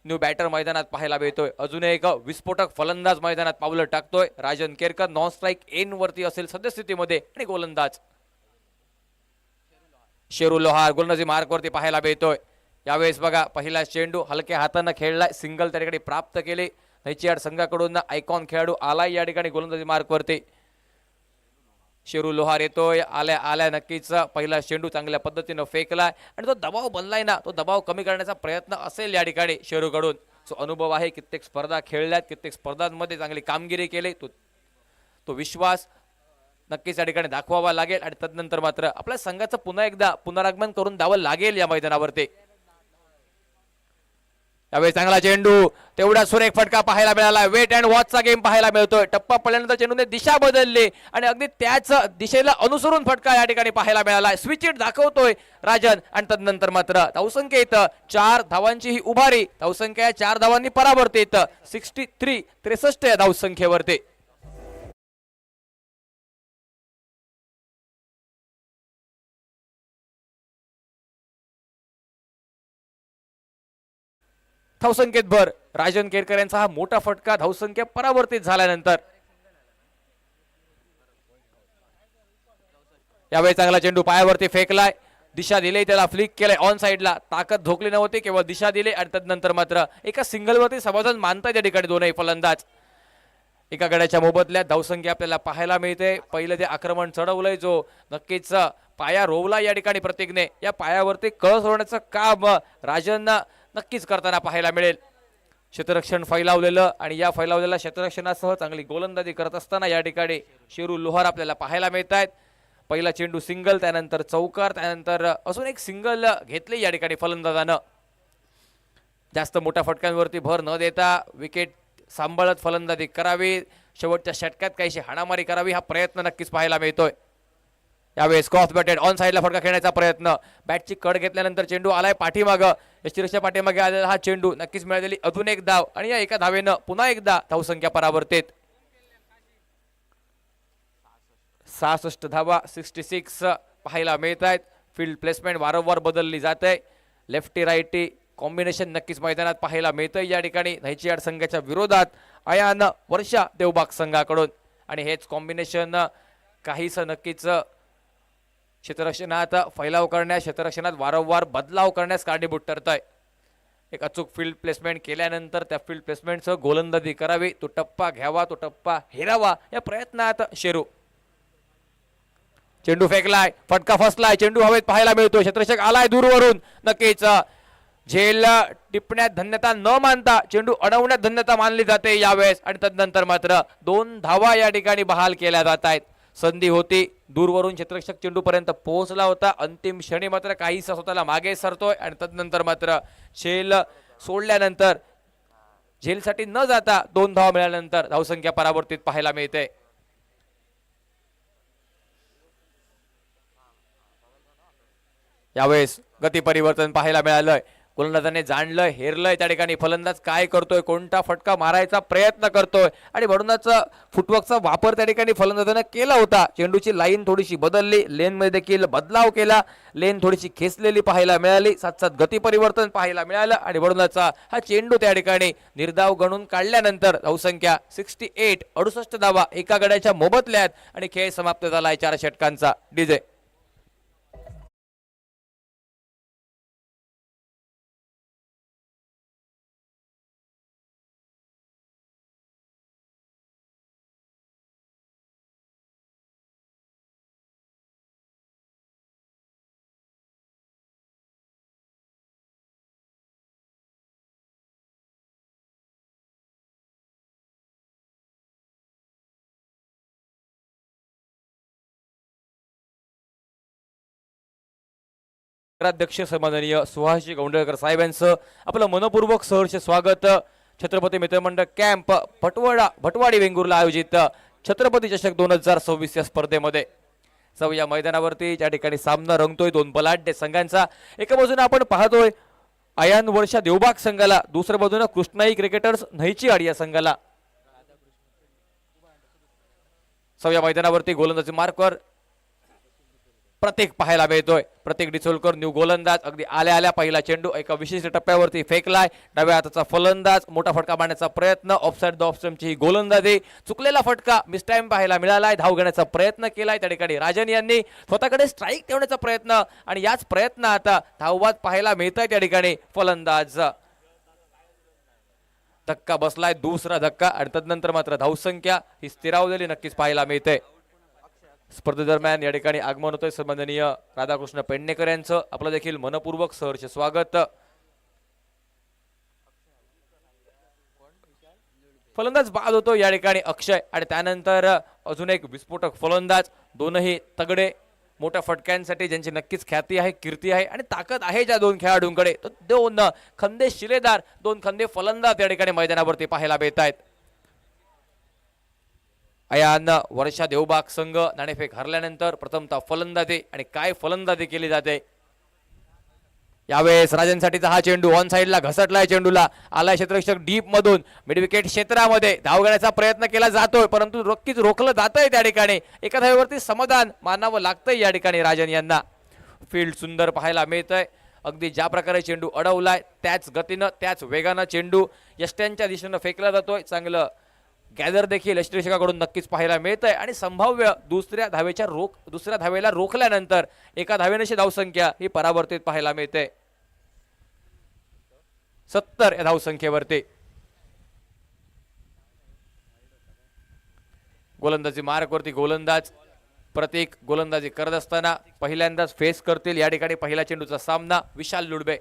न्यू बॅटर मैदानात पाहायला मिळतोय. अजून एक विस्फोटक फलंदाज मैदानात पावलं टाकतोय. Rajan Kerkar non strike end वरती असेल सद्यस्थितीमध्ये आणि गोलंदाज शेरू लोहार गोलंदाजी मार्कवरती पाहायला मिळतोय. यावेळेस बघा पहिला चेंडू हलक्या हातानं खेळलाय, सिंगल त्या ठिकाणी प्राप्त केले. नैचियाड संघाकडून आयकॉन खेळाडू आलाय या ठिकाणी गोलंदाजी मार्कवरती. शेरू लोहार येतोय, आल्या आल्या नक्कीच पहिला चेंडू चांगल्या पद्धतीनं फेकलाय आणि तो दबाव बनलाय ना, तो दबाव कमी करण्याचा प्रयत्न असेल या ठिकाणी शेरूकडून. जो अनुभव आहे, कित्येक स्पर्धा खेळल्यात, कित्येक स्पर्धांमध्ये चांगली कामगिरी केली, तो विश्वास नक्कीच या ठिकाणी दाखवावा लागेल आणि तदनंतर मात्र आपल्या संघाचं पुन्हा एकदा पुनरागमन करून द्यावं लागेल या मैदानावरती. यावेळी चांगला चेंडू, तेवढा सुरेख फटका पाहायला मिळाला. वेट अँड वॉचचा गेम पाहायला मिळतोय. टप्पा पडल्यानंतर चेंडूने दिशा बदलली आणि अगदी त्याच दिशेला अनुसरून फटका या ठिकाणी पाहायला मिळाला. स्विच इट दाखवतोय राजन आणि तदनंतर मात्र धावसंख्या येतं 4 धावांची ही उभारी. धावसंख्या 4 धावांनी परावर्तित येतं 63 या धावसंख्येवरती. धावसंख्येत भर. राजन केरकर यांचा हा मोठा फटका धावसंख्या परावर्तित झाल्यानंतर. यावेळी चांगला चेंडू पायावरती फेकलाय, दिशा दिली, त्याला फ्लिक केलंय ऑन साइडला. ताकद झोकली नव्हती, केवळ दिशा दिली आणि तदनंतर मात्र एका सिंगलवरती समाधान मानतात या ठिकाणी दोनही फलंदाज. एका गड्याच्या मोबदल्यात धावसंख्या आपल्याला पाहायला मिळते. पहिलं ते आक्रमण चढवलंय, जो नक्कीच पाया रोवला या ठिकाणी प्रत्येकने. या पायावरती कळ सोडण्याचं काम राजन नक्कीच करताना पाहायला मिळेल. क्षेत्ररक्षण फैलावलेलं आणि या फैलावलेल्या क्षेत्ररक्षणासह चांगली गोलंदाजी करत असताना या ठिकाणी शेरू लोहार आपल्याला पाहायला मिळत आहेत. पहिला चेंडू सिंगल, त्यानंतर चौकार, त्यानंतर अजून एक सिंगल घेतले या ठिकाणी फलंदाजानं. जास्त मोठ्या फटक्यांवरती भर न देता विकेट सांभाळत फलंदाजी करावी, शेवटच्या षटकात काहीशी हाणामारी करावी हा प्रयत्न नक्कीच पाहायला मिळतोय. यावेळेस क्रॉस बॅटेड ऑन साइडला फटका खेळण्याचा प्रयत्न. बॅटची कड घेतल्यानंतर चेंडू आलाय पाठीमागं. यष्टीरच्या पाठीमागे आलेला हा चेंडू नक्कीच मिळालेली अजून एक धाव आणि या एका धावेनं पुन्हा एकदा धावसंख्या परावर्तित. 66 धावा 66 पाहायला मिळत आहेत. फील्ड प्लेसमेंट वारंवार बदलली जाते. लेफ्टी राईटी कॉम्बिनेशन नक्कीच मैदानात पाहायला मिळतंय या ठिकाणी नैचियाड संघाच्या विरोधात अयान वर्षा देवबाग संघाकडून. आणि हेच कॉम्बिनेशन काहीस नक्कीच क्षेत्ररक्षणात फैलाव करण्यास, क्षेत्ररक्षणात वारंवार बदलाव करण्यास कारणीभूत ठरत आहे. एक अचूक फील्ड प्लेसमेंट केल्यानंतर त्या फील्ड प्लेसमेंटसह गोलंदाजी करावी, तो टप्पा घ्यावा, तो टप्पा हेरावा या प्रयत्नात शेरू. चेंडू फेकलाय, फटका फसलाय, चेंडू हवेत पाहायला मिळतो. क्षेत्ररक्षक आलाय दूरवरून, नक्कीच झेल टिपण्यात धन्यता न मानता चेंडू अडवण्यात धन्यता मानली जाते यावेळेस. आणि तदनंतर मात्र 2 धावा या ठिकाणी बहाल केल्या जात आहेत. संधी होती, दूरवरून क्षेत्ररक्षक चेंडू पर्यंत पोहोचला होता, अंतिम क्षणी मात्र काहीसा स्वतःला मागे सरतोय. आणि तदनंतर मात्र झेल सोडल्यानंतर झेलसाठी न जाता 2 धावा मिळाल्यानंतर धावसंख्या परावर्तित पाहायला मिळते. यावेळेस गती परिवर्तन पाहायला मिळालंय. गोलंदाजाने जाणलंय, हेरलंय त्या ठिकाणी फलंदाज काय करतोय, कोणता फटका मारायचा प्रयत्न करतोय. आणि म्हणूनच फुटवर्कचा वापर त्या ठिकाणी फलंदाजाने केला होता. चेंडूची लाईन थोडीशी बदलली, लेन मध्ये देखील बदलाव केला, लेन थोडीशी खेचलेली पाहायला मिळाली, साथ साथ गती परिवर्तन पाहायला मिळालं. आणि म्हणूनच हा चेंडू त्या ठिकाणी निर्धाव गणून काढल्यानंतर धावसंख्या 68 68 धावा एका गड्याच्या मोबदल्यात. आणि खेळ समाप्त झालाय 4 षटकांचा. डीजे अध्यक्ष सन्माननीय सुहासजी गौंडळकर साहेबांचं आपलं मनपूर्वक सहर्ष स्वागत. छत्रपती मित्रमंडळ कॅम्प भटवाडी वेंगुर्ला आयोजित छत्रपती चषक 2026 या स्पर्धेमध्ये या मैदानावरती ज्या ठिकाणी सामना रंगतोय 2 बलाढ्य संघांचा. एका बाजूने आपण पाहतोय अयान वर्षा देवबाग संघाला, दुसऱ्या बाजूने कृष्णाई क्रिकेटर्स नैचियाड या संघाला. या मैदानावरती गोलंदाजी मार्कवर प्रत्येक पाहायला मिळतोय. प्रत्येक डिचोलकर न्यू गोलंदाज. अगदी आल्या आल्या पहिला चेंडू एका विशिष्ट टप्प्यावरती फेकलाय. डाव्या हाताचा फलंदाज, मोठा फटका मारण्याचा प्रयत्न, ऑफसाइड द ऑफस्टम्पची ही गोलंदाजी, चुकलेला फटका मिस टाइम पाहायला मिळालाय. धाव घेण्याचा प्रयत्न केलाय त्या ठिकाणी राजन यांनी, स्वतःकडे स्ट्राईक ठेवण्याचा प्रयत्न. आणि याच प्रयत्न आता धावबाद पाहायला मिळतंय त्या ठिकाणी फलंदाज. धक्का बसलाय, दुसरा धक्का. आणि तदनंतर मात्र धावसंख्या ही स्थिरावलेली नक्कीच पाहायला मिळते. स्पर्धेदरम्यान या ठिकाणी आगमन होतोय सन्माननीय राधाकृष्ण पेडणेकर यांचं. आपलं देखील मनपूर्वक सहर्ष स्वागत. फलंदाज बाद होतो या ठिकाणी अक्षय. आणि त्यानंतर अजून एक विस्फोटक फलंदाज. दोनही तगडे मोठ्या फटक्यांसाठी ज्यांची नक्कीच ख्याती आहे, कीर्ती आहे आणि ताकद आहे ज्या 2 खेळाडूंकडे, तो 2 खंदे शिलेदार, 2 खंदे फलंदाज या ठिकाणी मैदानावरती पाहायला मिळत आहेत. अयान वर्षा देवबाग संघ नाणेफेक हरल्यानंतर प्रथमतः फलंदाजी. आणि काय फलंदाजी केली जाते यावेळेस. राजनसाठीचा हा चेंडू ऑन साइडला घसटलाय, चेंडूला आलाय क्षेत्ररक्षक डीप मधून, मिड विकेट क्षेत्रामध्ये धाव घेण्याचा प्रयत्न केला जातोय, परंतु नक्कीच रोखलं जातंय त्या ठिकाणी. एका धावेवरती समाधान मानावं लागतंय या ठिकाणी राजन यांना. फील्ड सुंदर पाहायला मिळतंय. अगदी ज्या प्रकारे चेंडू अडवलाय त्याच गतीनं, त्याच वेगानं चेंडू यष्ट्यांच्या दिशेनं फेकला जातोय. चांगलं गॅदर देखील यष्टीरक्षकाकडून नक्कीच पाहायला मिळतंय. आणि संभाव्य दुसऱ्या धावेला रोखल्यानंतर एका धावेनशी धावसंख्या ही परावर्तित पाहायला मिळते 70 या धावसंख्येवरती. गोलंदाजी मार्कवरती गोलंदाज प्रत्येक गोलंदाजी करत असताना पहिल्यांदाच फेस करतील या ठिकाणी पहिला चेंडूचा सामना विशाल लुडबे.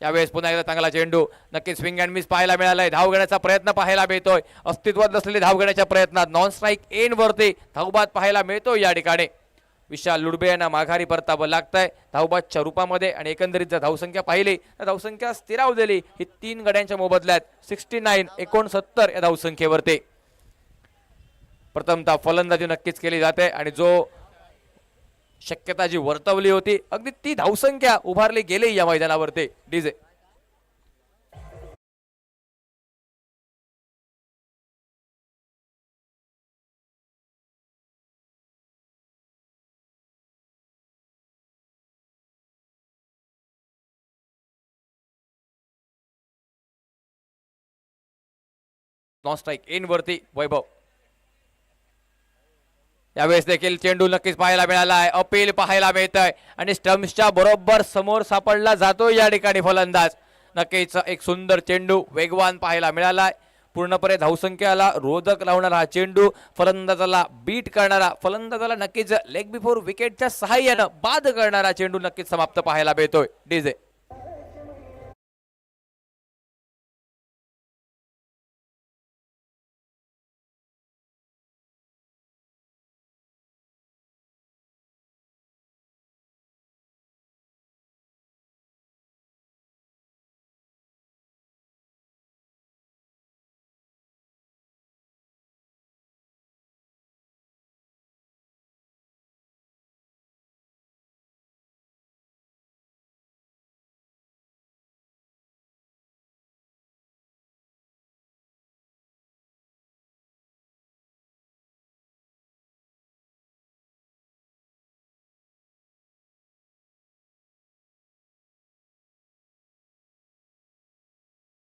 यावेळेस पुन्हा एकदा चांगला चेंडू, नक्कीच स्विंग अँड मिस पाहायला मिळालाय. धाव घेण्याचा प्रयत्न पाहायला मिळतोय, अस्तित्वात नसलेली धाव घेण्याच्या प्रयत्नात नॉन स्ट्राईक एंड वरती धावबाद पाहायला मिळतोय या ठिकाणी. विशाल लुडबे यांना माघारी परतावं लागतंय धावबादच्या रूपामध्ये. आणि एकंदरीत जर धावसंख्या पाहिली तर धावसंख्या स्थिरावलेली ही 3 गड्यांच्या मोबदल्यात 69 69 या धावसंख्येवरती. प्रथमतः फलंदाजी नक्कीच केली जाते. आणि जो शक्यता जी वर्तवली होती अगदी ती धावसंख्या उभारली गेली या मैदानावरती. डीजे नॉन स्ट्राईक इन वरती वैभव. यावेळेस देखील चेंडू नक्कीच पाहायला मिळाला आहे. अपील पाहायला मिळत आहे आणि स्टम्प्सच्या बरोबर समोर सापडला जातो या ठिकाणी फलंदाज. नक्कीच एक सुंदर चेंडू वेगवान पाहायला मिळाला आहे. पूर्णपणे धावसंख्याला रोधक लावणारा हा चेंडू, फलंदाजाला बीट करणारा, फलंदाजाला नक्कीच लेग बिफोर विकेटच्या सहाय्यानं बाद करणारा चेंडू नक्कीच समाप्त पाहायला मिळतोय. डीजे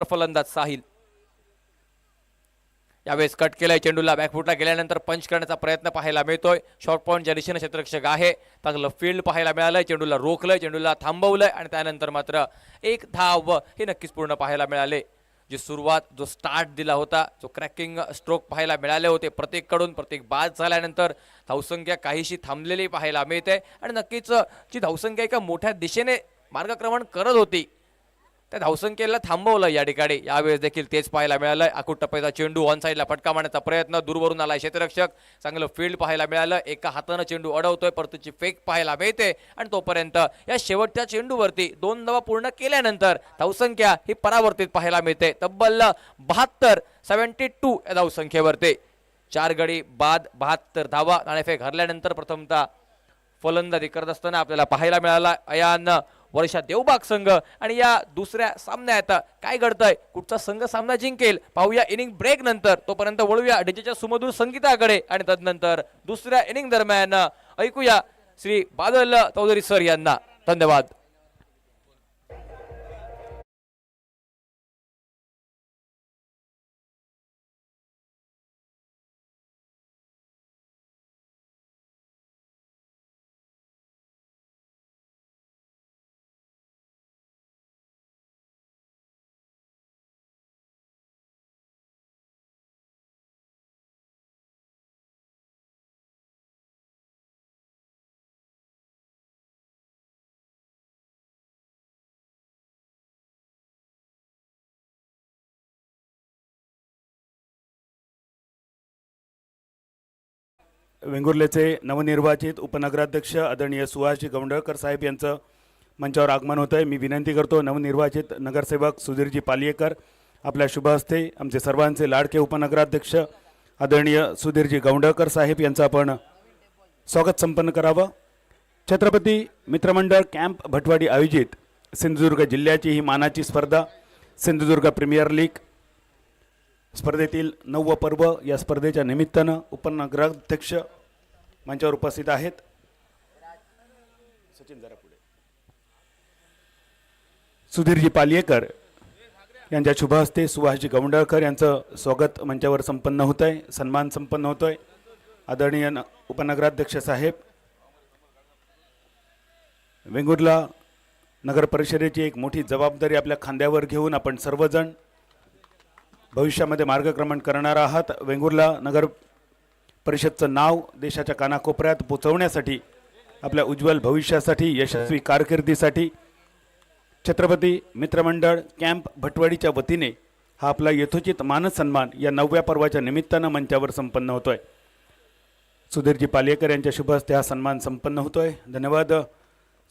फलंदाज साहिल. यावेळेस कट केलाय चेंडूला, बॅकफुटला गेल्यानंतर पंच करण्याचा प्रयत्न पाहायला मिळतोय. शॉर्ट पॉइंटच्या दिशेने क्षेत्ररक्षक आहे. चांगलं फील्ड पाहायला मिळालंय. चेंडूला रोखलंय, चेंडूला थांबवलंय आणि त्यानंतर मात्र एक धाव हे नक्कीच पूर्ण पाहायला मिळाले. जी सुरुवात, जो स्टार्ट दिला होता, जो क्रॅकिंग स्ट्रोक पाहायला मिळाले होते प्रत्येककडून, प्रत्येक बाद झाल्यानंतर धावसंख्या काहीशी थांबलेली पाहायला मिळते आणि नक्कीच जी धावसंख्या एका मोठ्या दिशेने मार्गक्रमण करत होती त्या धावसंख्येला थांबवलं या ठिकाणी. यावेळेस देखील तेच पाहायला मिळालं. आखूट टप्प्याचा चेंडू ऑन साईडला फटका मारण्याचा प्रयत्न, दूरवरून आला क्षेत्ररक्षक. चांगलं फील्ड पाहायला मिळालं. एका हातानं चेंडू अडवतोय, परतची फेक पाहायला मिळते आणि तोपर्यंत या शेवटच्या चेंडूवरती 2 धावा पूर्ण केल्यानंतर धावसंख्या ही परावर्तित पाहायला मिळते. तब्बल 72 या धावसंख्येवरती 4 गडी बाद, 72 धावा. नाणेफेक हरल्यानंतर प्रथमतः फलंदाजी करत असताना आपल्याला पाहायला मिळाला अयान वर्षा देवबाग संघ. आणि या दुसऱ्या सामन्यात काय घडतंय, कुठचा संघ सामना जिंकेल पाहूया इनिंग ब्रेक नंतर. तोपर्यंत वळूया डीजेच्या सुमधुर संगीताकडे आणि तदनंतर दुसऱ्या इनिंग दरम्यान ऐकूया श्री बादल चौधरी सर यांना. धन्यवाद. वेंगुर्लेचे नवनिर्वाचित उपनगराध्यक्ष आदरणीय सुहासजी गौंडळकर साहेब यांचं मंचावर आगमन होतं आहे. मी विनंती करतो नवनिर्वाचित नगरसेवक सुधीरजी पालियेकर आपल्या शुभ हस्ते आमचे सर्वांचे लाडके उपनगराध्यक्ष आदरणीय सुधीरजी गौंडळकर साहेब यांचं आपण स्वागत संपन्न करावं. छत्रपती मित्रमंडळ कॅम्प भटवाडी आयोजित सिंधुदुर्ग जिल्ह्याची ही मानाची स्पर्धा सिंधुदुर्ग प्रीमियर लीग स्पर्धेतील 9वं पर्व. या स्पर्धेच्या निमित्तानं उपनगराध्यक्ष मंचावर उपस्थित आहेत. सचिन जरा पुढे. सुधीरजी पालियेकर यांच्या शुभ हस्ते सुहासजी गौंडळकर यांचं स्वागत मंचावर संपन्न होत आहे, सन्मान संपन्न होतोय. आदरणीय उपनगराध्यक्ष साहेब, वेंगुर्ला नगर परिषदेची एक मोठी जबाबदारी आपल्या खांद्यावर घेऊन आपण सर्वजण भविष्यामध्ये मार्गक्रमण करणार आहात. वेंगुर्ला नगर परिषदचं नाव देशाच्या कानाकोपऱ्यात पोचवण्यासाठी, आपल्या उज्ज्वल भविष्यासाठी, यशस्वी कारकिर्दीसाठी छत्रपती मित्रमंडळ कॅम्प भटवाडीच्या वतीने हा आपला यथोचित मानसन्मान या 9व्या पर्वाच्या निमित्तानं मंचावर संपन्न होतोय. सुधीरजी पालियेकर यांच्या शुभ हस्ते हा सन्मान संपन्न होतोय. धन्यवाद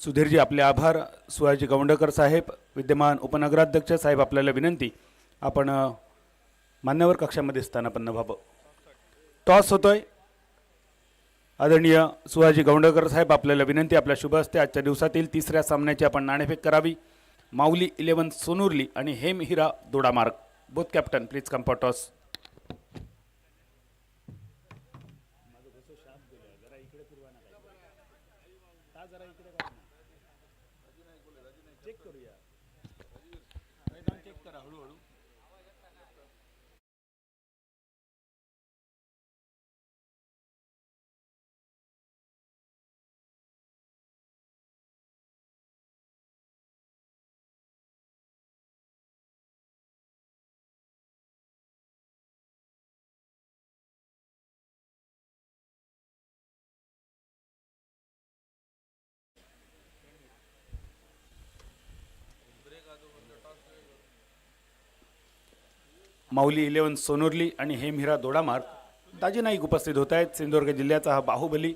सुधीरजी, आपले आभार. सुहासजी गौंडळकर साहेब, विद्यमान उपनगराध्यक्ष साहेब, आपल्याला विनंती आपण मान्यवर कक्षामध्ये स्थानापन्न व्हावं. टॉस होतोय. आदरणीय सुहासजी गौंडळकर साहेब, आपल्याला विनंती आपल्या शुभ हस्ते आजच्या दिवसातील तिसऱ्या सामन्याची आपण नाणेफेक करावी. माऊली 11 सोनुर्ली आणि Hem Hira Dodamarg. Both captain please come for toss. Mauli 11 Sonurli आणि हेमहिरा दोडामार्ग दाजी नाईक उपस्थित होत आहेत. सिंधुदुर्ग जिल्ह्याचा हा बाहुबली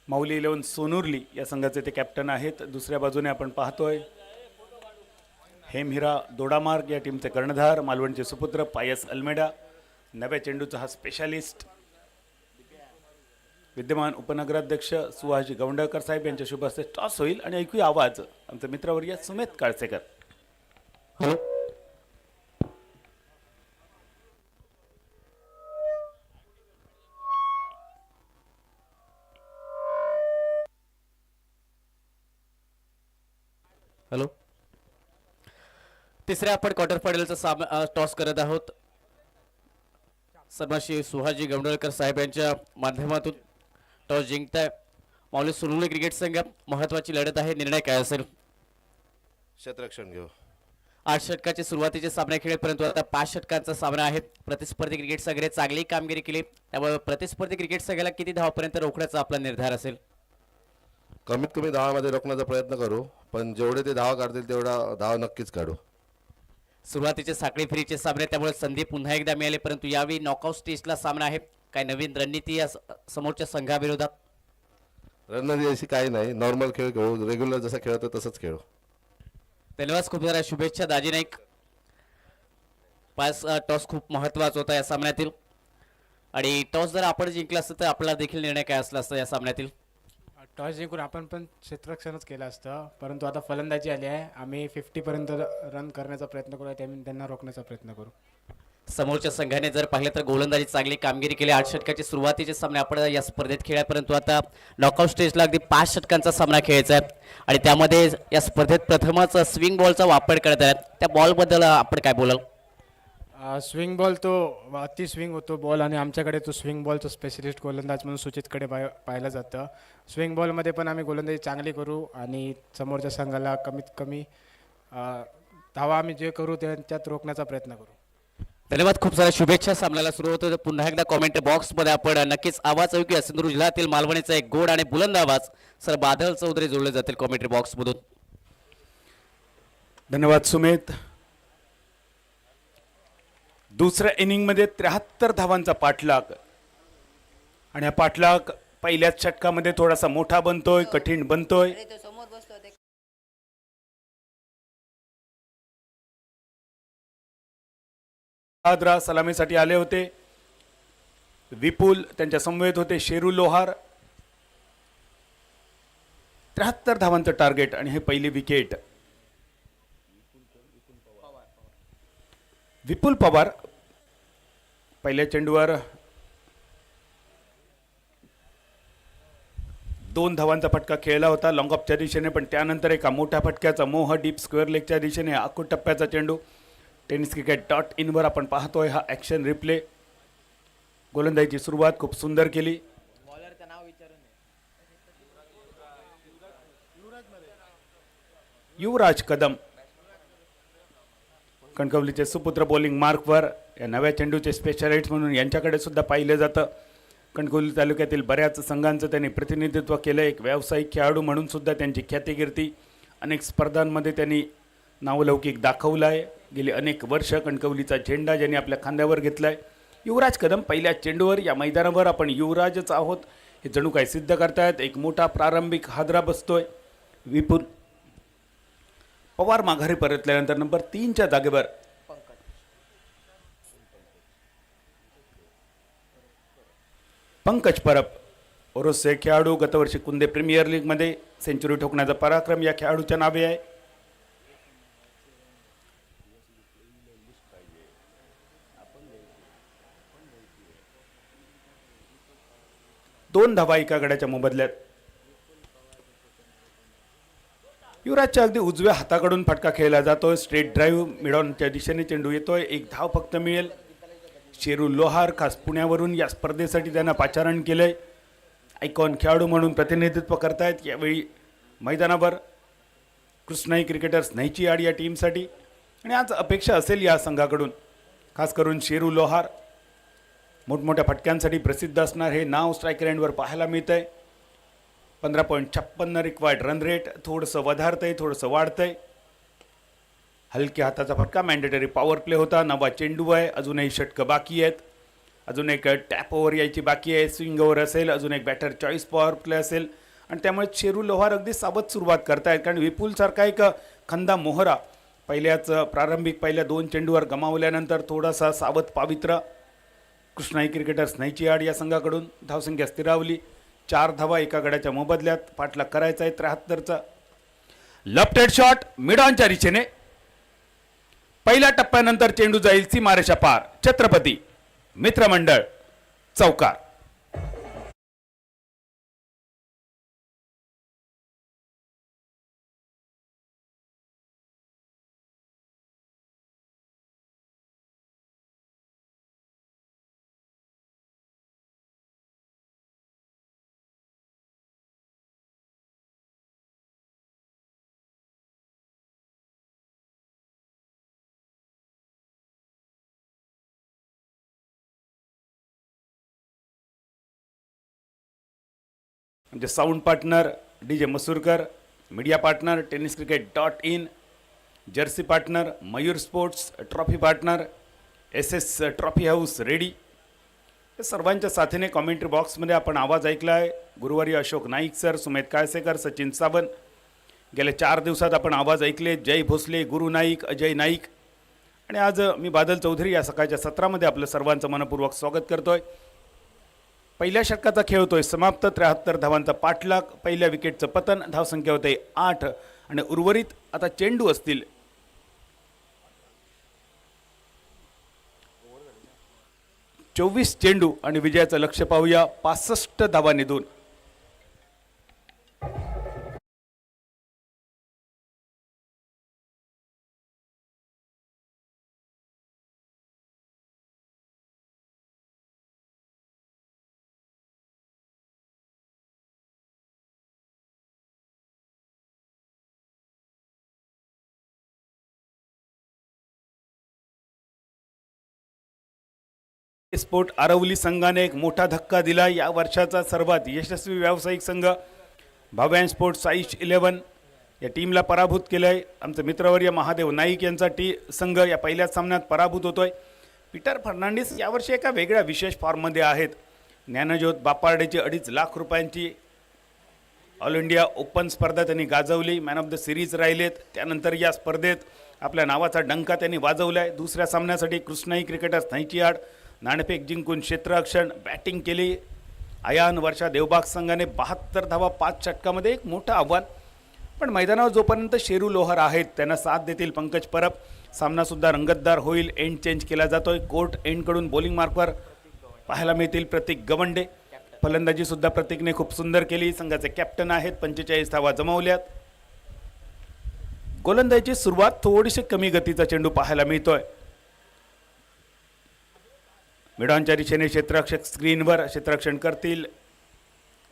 माऊली 11 सोनुर्ली या संघाचे ते कॅप्टन आहेत. दुसऱ्या बाजूने आपण पाहतोय हेमहिरा दोडामार्ग या टीमचे कर्णधार मालवणचे सुपुत्र पायस अल्मेडा. नव्या चेंडूचा हा स्पेशालिस्ट विद्यमान उपनगराध्यक्ष सुहाजी गौंडकर साहेब यांच्या शुभ हस्ते टॉस होईल आणि ऐकूया आवाज आमचे मित्रवर्य सुमेध काळसेकर. हॅलो. हॅलो. तिसऱ्या आपण क्वार्टर फायनलचा टॉस करत आहोत. सन्मानश्री सुहाजी गौंडळकर साहेब यांच्या माध्यमातून टॉस जिंकताय माऊली सोनुर्ली क्रिकेट संघ. महत्वाची लढत आहे. निर्णय काय असेल? क्षेत्ररक्षण घेऊ. 8 षटकाचे सुरुवातीचे सामने खेळले परंतु आता 5 षटकांचा सामना आहे. प्रतिस्पर्धी क्रिकेट संघाने चांगली कामगिरी केली त्यामुळे प्रतिस्पर्धी क्रिकेट संघाला किती धावापर्यंत रोखण्याचा आपला निर्धार असेल? कमीत कमी 10 मध्ये रोखण्याचा प्रयत्न करू, पण जेवढे ते धावा काढतील तेवढा धावा नक्कीच काढू. सुरुवातीचे साखळी फेरीचे सामने त्यामुळे संधी पुन्हा एकदा मिळाले परंतु यावेळी नॉकआउट स्टेजला सामना आहे. काय नवीन रणनीती या समोरच्या संघाविरोधात? रणनीती अशी काही नाही, नॉर्मल खेळ खेळू, रेग्युलर जसा खेळतो तसंच खेळू. धन्यवाद. खूप साऱ्या शुभेच्छा दाजी नाईक. टॉस खूप महत्वाचा होता या सामन्यातील आणि टॉस जर आपण जिंकला असतं तर आपला देखील निर्णय काय असला असता या सामन्यातील? टॉस जिंकून आपण पण क्षेत्ररक्षणच केलं असतं परंतु आता फलंदाजी आली आहे. आम्ही 50 पर्यंत रन करण्याचा प्रयत्न करू, त्यांना रोखण्याचा प्रयत्न करू. समोरच्या संघाने जर पाहिलं तर गोलंदाजी चांगली कामगिरी केली. 8 षटकाचे सुरुवातीचे सामने आपण या स्पर्धेत खेळले परंतु आता नॉकआउट स्टेजला अगदी 5 षटकांचा सामना खेळायचा आहे आणि त्यामध्ये या स्पर्धेत प्रथमच स्विंग बॉलचा वापर करत आहेत. त्या बॉलबद्दल आपण काय बोलाल? स्विंग बॉल तो अति स्विंग होतो बॉल आणि आमच्याकडे तो स्विंग बॉलचा स्पेशलिस्ट गोलंदाज म्हणून सूचितकडे पाहिलं जातं. स्विंग बॉलमध्ये पण आम्ही गोलंदाजी चांगली करू आणि समोरच्या संघाला कमीत कमी धावा आम्ही जे करू त्यात रोखण्याचा प्रयत्न करू. धन्यवाद. खूप साऱ्या शुभेच्छा. सामन्याला सुरू होतो. पुन्हा एकदा कॉमेंट बॉक्समध्ये आपण नक्कीच आवाज ऐकूया. सिंधुदुर्ग जिल्ह्यातील मालवणीचा एक गोड आणि बुलंद आवाज सर बादल चौधरी जोडले जातील कॉमेंट्री बॉक्समधून. धन्यवाद सुमेध. दुसऱ्या इनिंगमध्ये 73 धावांचा पाठलाग आणि हा पाठलाग पहिल्याच षटकामध्ये थोडासा मोठा बनतोय, कठीण बनतोय. आद्रा सलामीसाठी आले होते. विपुल त्यांच्या समवेत होते. शेरू लोहार. 73 धावांचं टार्गेट आणि हे पहिली विकेट. विपुल पवार पहिल्या चेंडूवर 2 धावांचा फटका खेळला होता लॉंग ऑफच्या दिशेने, पण त्यानंतर एका मोठ्या फटक्याचा मोह डीप स्क्वेअर लेगच्या दिशेने आखूड टप्प्याचा चेंडू. टेनिस क्रिकेट .inवर आपण पाहतोय हा ॲक्शन रिप्ले. गोलंदाजीची सुरुवात खूप सुंदर केली. युवराज कदम कणकवलीचे सुपुत्र बॉलिंग मार्कवर. या नव्या चेंडूचे स्पेशलिस्ट म्हणून यांच्याकडे सुद्धा पाहिलं जातं. कणकवली तालुक्यातील बऱ्याच संघांचं त्यांनी प्रतिनिधित्व केलं. एक व्यावसायिक खेळाडू म्हणून सुद्धा त्यांची ख्यातिकीर्ती. अनेक स्पर्धांमध्ये त्यांनी नावलौकिक दाखवलं आहे. गेली अनेक वर्ष कणकवलीचा झेंडा ज्यांनी आपल्या खांद्यावर घेतला आहे. युवराज कदम पहिल्या चेंडूवर या मैदानावर आपण युवराजच आहोत हे जणू काय सिद्ध करतायत. एक मोठा प्रारंभिक हादरा बसतोय. विपुल पवार माघारी परतल्यानंतर नंबर 3च्या जागेवर पंकज परब ओरोसचे खेळाडू. गतवर्षी कुंदे प्रीमियर लीगमध्ये सेंचुरी ठोकण्याचा पराक्रम या खेळाडूच्या नावे आहे. दोन धावा एका गड्याच्या मोबदल्यात. युवराजच्या अगदी उजव्या हाताकडून फटका खेळला जातोय. स्ट्रेट ड्राईव्ह मिडॉनच्या दिशेने चेंडू येतोय. 1 धाव फक्त मिळेल. शेरू लोहार खास पुण्यावरून या स्पर्धेसाठी त्यांना पाचारण केलंय. आयकॉन खेळाडू म्हणून प्रतिनिधित्व करतायत यावेळी मैदानावर. कृष्णाई क्रिकेटर्स न्यायची आड या टीमसाठी आणि आज अपेक्षा असेल या संघाकडून. खास करून शेरू लोहार मोठमोठ्या फटक्यांसाठी प्रसिद्ध असणार हे नाव स्ट्रायकर एंडवर पाहायला मिळतंय. 15.56 रिक्वायर्ड रन रेट. थोडंसं वधारतंय, थोडंसं वाढतंय. हलक्या हाताचा फटका, मॅन्डेटरी पॉवर प्ले होता. नवा चेंडू आहे, अजूनही षटकं बाकी आहेत. अजून एक टॅप ओव्हर यायची बाकी आहे, स्विंग ओव्हर असेल, अजून एक बॅटर चॉईस पॉवर प्ले असेल. आणि त्यामुळे शेरू लोहार अगदी सावध सुरुवात करतायत, कारण विपुलसारखा एक खंदा मोहरा प्रारंभिक पहिल्या 2 चेंडूवर गमावल्यानंतर थोडासा सावध पावित्र्य. कृष्णाई क्रिकेटर्स नईची आड या संघाकडून धावसंख्या स्थिरावली. 4 धावा एका गड्याच्या मोबदल्यात. पाठलाग करायचा आहे 73चा. लेफ्ट हँड शॉट मिड ऑनच्या दिशेने. पहिल्या टप्प्यानंतर चेंडू जाईल सीमारेषा पार. छत्रपती मित्रमंडळ चौकार. म्हणजे sound partner DJ Masurkar, media partner tenniscricket.in, Jersey partner Mayur sports, trophy partner SS trophy house ready. या सर्वांच्या साथीने कॉमेंट्री बॉक्समध्ये आपण आवाज ऐकला आहे. गुरुवारी अशोक नाईक सर, सुमेध काळसेकर, सचिन सावंत. गेल्या 4 दिवसात आपण आवाज ऐकले जय भोसले, गुरु नाईक, अजय नाईक. आणि आज मी बादल चौधरी या सकाळच्या सत्रामध्ये आपलं सर्वांचं मनपूर्वक स्वागत करतोय. पहिल्या षटकाचा खेळ होतोय समाप्त. 73 धावांचा पाठलाग. पहिल्या विकेटचं पतन. धावसंख्या होते 8 आणि उर्वरित आता चेंडू असतील 24 चेंडू आणि विजयाचं लक्ष्य पाहूया. 65 धावा निधून. स्पोर्ट आरवली संघाने एक मोठा धक्का दिला. या वर्षाचा सर्वात यशस्वी व्यावसायिक संघ भाव्यान स्पोर्ट साईश 11 या टीमला पराभूत केलंय. आमचे मित्रवर्य महादेव नाईक यांचा संघ या पहिल्या सामन्यात पराभूत होतोय. पीटर फर्नांडिस यावर्षी एका वेगळ्या विशेष फॉर्ममध्ये आहेत. ज्ञानज्योत बापार्डेची 2.5 लाख रुपयांची ऑल इंडिया ओपन स्पर्धा त्यांनी गाजवली. मॅन ऑफ द सिरीज राहिलेत. त्यानंतर या स्पर्धेत आपल्या नावाचा डंका त्यांनी वाजवलाय. दुसऱ्या सामन्यासाठी कृष्णाई क्रिकेटर्स नईची आड नाणेफेक जिंकून क्षेत्ररक्षण बॅटिंग केली. आयान वर्षा देवबाग संघाने 72 धावा 5 षटकामध्ये एक मोठं आव्हान. पण मैदानावर जोपर्यंत शेरू लोहार आहेत त्यांना साथ देतील पंकज परब. सामनासुद्धा रंगतदार होईल. एंड चेंज केला जातोय. कोर्ट एंडकडून बॉलिंग मार्कवर पाहायला मिळतील प्रतीक गवंडे. फलंदाजीसुद्धा प्रतीकने खूप सुंदर केली. संघाचे कॅप्टन आहेत. 45 धावा जमावल्यात. गोलंदाजीची सुरुवात थोडीशी कमी गतीचा चेंडू पाहायला मिळतोय. मिडॉनच्या दिशेने क्षेत्ररक्षक स्क्रीनवर क्षेत्ररक्षण करतील.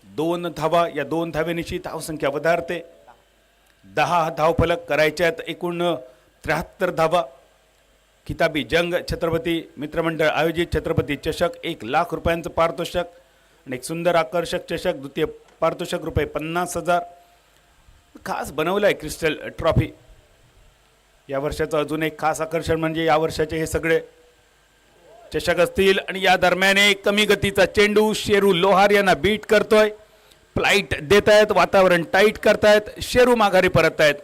2 धावा. या 2 धावेनिशी धावसंख्या वधारते. 10 धावफलक करायच्यात. एकूण 73 धावा. किताबी जंग छत्रपती मित्रमंडळ आयोजित छत्रपती चषक 1 लाख रुपयांचं पारितोषिक आणि एक सुंदर आकर्षक चषक. द्वितीय पारितोषिक रुपये 50,000. खास बनवलं आहे क्रिस्टल ट्रॉफी. या वर्षाचं अजून एक खास आकर्षण म्हणजे या वर्षाचे हे सगळे चषक असतील. आणि या दरम्यान एक कमी गतीचा चेंडू शेरू लोहार यांना बीट करतोय. फ्लाईट देत आहेत. वातावरण टाईट करतायत. शेरू माघारी परत आहेत.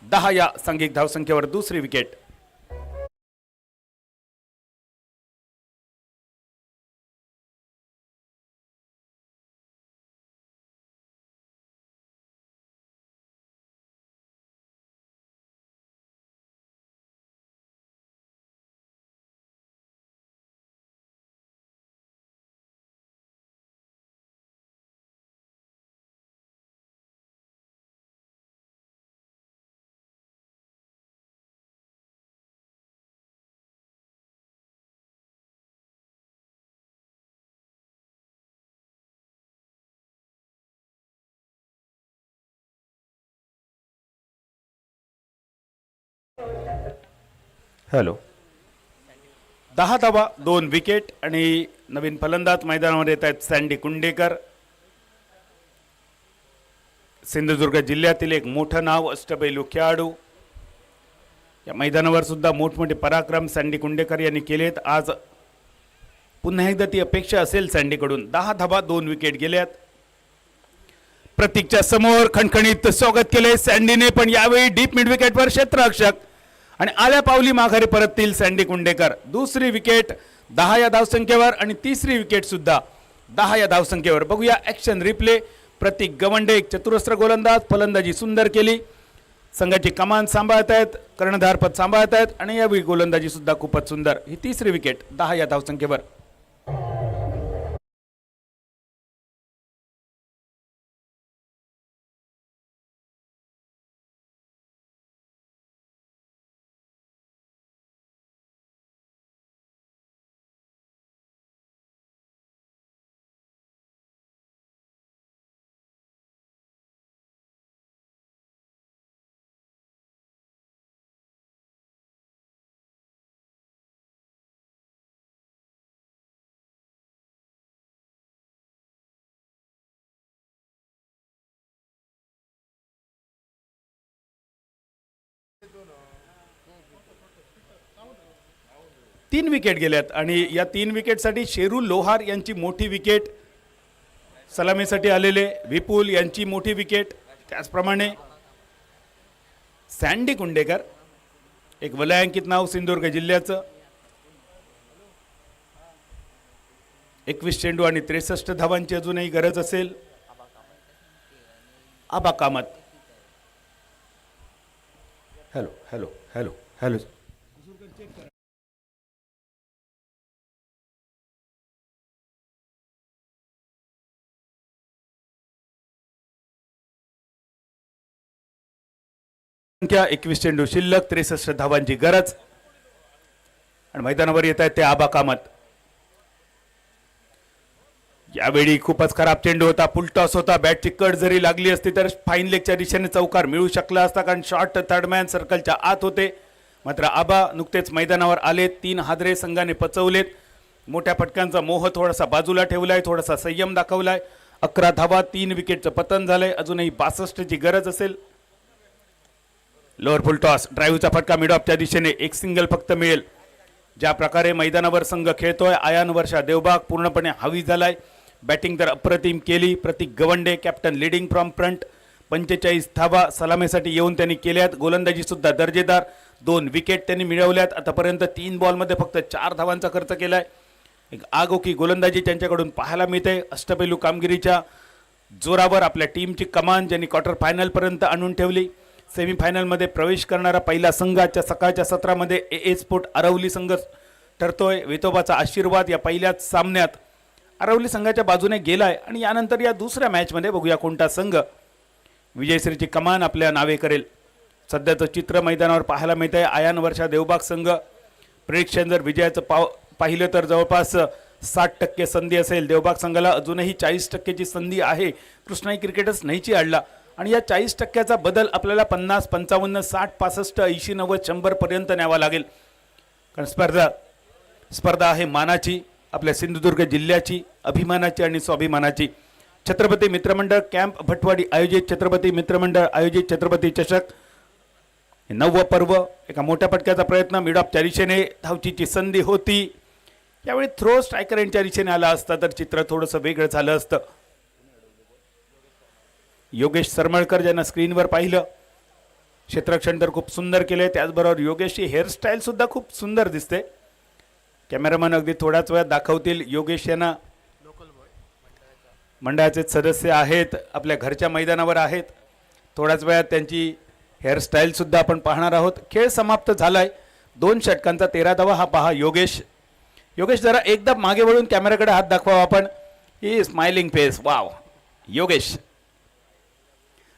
10 या सांघिक धावसंख्येवर दुसरी विकेट. हॅलो. 10 धावा 2 विकेट आणि नवीन फलंदाज मैदानावर येत आहेत सँडी कुंडेकर. सिंधुदुर्ग जिल्ह्यातील एक मोठं नाव अष्टपैलू खेळाडू. या मैदानावर सुद्धा मोठमोठे पराक्रम सँडी कुंडेकर यांनी केलेत. आज पुन्हा एकदा ती अपेक्षा असेल सँडीकडून. 10 धावा 2 विकेट गेल्यात. प्रतीकच्या समोर खणखणीत स्वागत केले सँडीने, पण यावेळी डीप मिड विकेटवर क्षेत्ररक्षक आणि आल्या पावली माघारी परततील सँडी कुंडेकर. दुसरी विकेट 10 या धावसंख्येवर आणि तिसरी विकेट सुद्धा 10 या धावसंख्येवर. बघूया ॲक्शन रिप्ले. प्रतीक गवंडे एक चतुरस्र गोलंदाज, फलंदाजी सुंदर केली, संघाची कमान सांभाळत आहेत, कर्णधारपद सांभाळत आहेत आणि यावेळी गोलंदाजी सुद्धा खूपच सुंदर. ही तिसरी विकेट 10 या धावसंख्येवर. तीन विकेट गेल्यात आणि या 3 विकेटसाठी शेरू लोहार यांची मोठी विकेट, सलामीसाठी आलेले विपुल यांची मोठी विकेट, त्याचप्रमाणे सँडी कुंडेकर एक वलयांकित नाव सिंधुदुर्ग जिल्ह्याचं. 21 चेंडू आणि 63 धावांची अजूनही गरज असेल. Aba Kamat. Hello hello hello hello संख्या 21 चेंडू शिल्लक, 63 धावांची गरज आणि मैदानावर येत आहेत ते आबा कामत. यावेळी खूपच खराब चेंडू होता, फुलटॉस होता, बॅटची कट जरी लागली असती तर फाईन लेगच्या दिशेने चौकार मिळू शकला असता, कारण शॉर्ट थर्डमॅन सर्कलच्या आत होते. मात्र आबा नुकतेच मैदानावर आले, 3 हादरे संघाने पचवलेत. मोठ्या फटक्यांचा मोह थोडासा बाजूला ठेवलाय, थोडासा संयम दाखवलाय. 11 धावा, 3 विकेटचं पतन झालंय. अजूनही 62ची गरज असेल. लोअर फुल टॉस, ड्राईव्हचा फटका मिड ऑफच्या दिशेने, एक सिंगल फक्त मिळेल. ज्या प्रकारे मैदानावर संघ खेळतोय, आयान वर्षा देवबाग पूर्णपणे हवी झालाय. बॅटिंग तर अप्रतिम केली. प्रतीक Gawande captain leading from front, 45 धावा सलामीसाठी येऊन त्यांनी केल्यात. गोलंदाजी सुद्धा दर्जेदार, 2 विकेट त्यांनी मिळवल्यात. आतापर्यंत 3 बॉलमध्ये फक्त 4 धावांचा खर्च केलाय. एक आगोकी गोलंदाजी त्यांच्याकडून पाहायला मिळते. अष्टपैलू कामगिरीच्या जोरावर आपल्या टीमची कमान ज्यांनी क्वार्टर फायनलपर्यंत आणून ठेवली. सेमीफायनलमध्ये प्रवेश करणारा पहिला संघ आजच्या सकाळच्या सत्रामध्ये ए स्पोर्ट अरवली संघ ठरतोय. वितोबाचा आशीर्वाद या पहिल्याच सामन्यात अरवली संघाच्या बाजूने गेलाय आणि यानंतर या दुसऱ्या मॅचमध्ये बघूया कोणता संघ विजयश्रीची कमान आपल्या नावे करेल. सध्याचं चित्र मैदानावर पाहायला मिळत आहे. आयान वर्षा देवबाग संघ प्रेक्षण जर विजयाचं पाहिलं तर जवळपास 60% संधी असेल. देवबाग संघाला अजूनही 40%ची संधी आहे. कृष्णाई क्रिकेटर्स नाहीची आडला आणि या 40%चा बदल आपल्याला 50, 55, 60, 65, 80, 90, 100 पर्यंत न्यावा लागेल. कारण स्पर्धा आहे मानाची, आपल्या सिंधुदुर्ग जिल्ह्याची, अभिमानाची आणि स्वाभिमानाची. छत्रपती मित्रमंडळ कॅम्प भटवाडी आयोजित छत्रपती मित्रमंडळ आयोजित छत्रपती चषक हे 9वं पर्व. एका मोठ्या पटक्याचा प्रयत्न, मिड ऑफच्या दिशेने धावचीची संधी होती. यावेळी थ्रो स्ट्रायकर यांच्या दिशेने आला असता तर चित्र थोडंसं वेगळं झालं असतं. योगेश सरमळकर ज्यांना स्क्रीनवर पाहिलं, क्षेत्ररक्षण तर खूप सुंदर केले. त्याचबरोबर योगेशची हेअरस्टाईल सुद्धा खूप सुंदर दिसते. कॅमेरामॅन अगदी थोड्याच वेळात दाखवतील. योगेश यांना मंडळाचे सदस्य आहेत, आपल्या घरच्या मैदानावर आहेत. थोड्याच वेळात त्यांची हेअरस्टाईल सुद्धा आपण पाहणार आहोत. खेळ समाप्त झालाय. 2 षटकांचा 13 धावा. हा पहा योगेश. योगेश जरा एकदा मागे वळून कॅमेराकडे हात दाखवा आपण. ही स्माइलिंग फेस, वाव योगेश.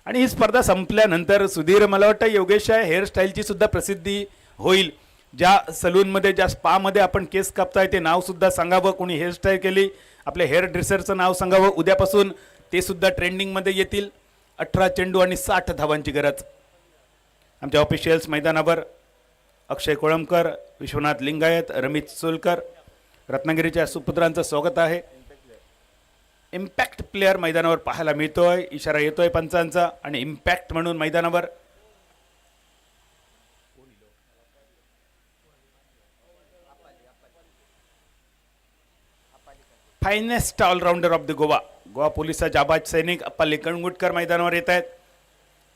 आणि ही स्पर्धा संपल्यानंतर सुधीर, मला वाटतं योगेशच्या हेअरस्टाईलची सुद्धा प्रसिद्धी होईल. ज्या सलूनमध्ये, ज्या स्पामध्ये आपण केस कापताय ते नाव सुद्धा सांगावं. कोणी हेअरस्टाईल केली, आपल्या हेअर ड्रेसरचं नाव सांगावं. उद्यापासून ते सुद्धा ट्रेंडिंगमध्ये येतील. 18 चेंडू आणि 60 धावांची गरज. आमच्या ऑफिशियल्स मैदानावर अक्षय कोळंबकर, विश्वनाथ लिंगायत, रमित सोलकर, रत्नागिरीच्या सुपुत्रांचं स्वागत आहे. इम्पॅक्ट प्लेअर मैदानावर पाहायला मिळतोय. इशारा येतोय पंचांचा आणि इम्पॅक्ट म्हणून मैदानावर finest allrounder of the Goa, Goa पोलिसाचे आबाज सैनिक अप्पाली कणगुटकर मैदानावर येत आहेत.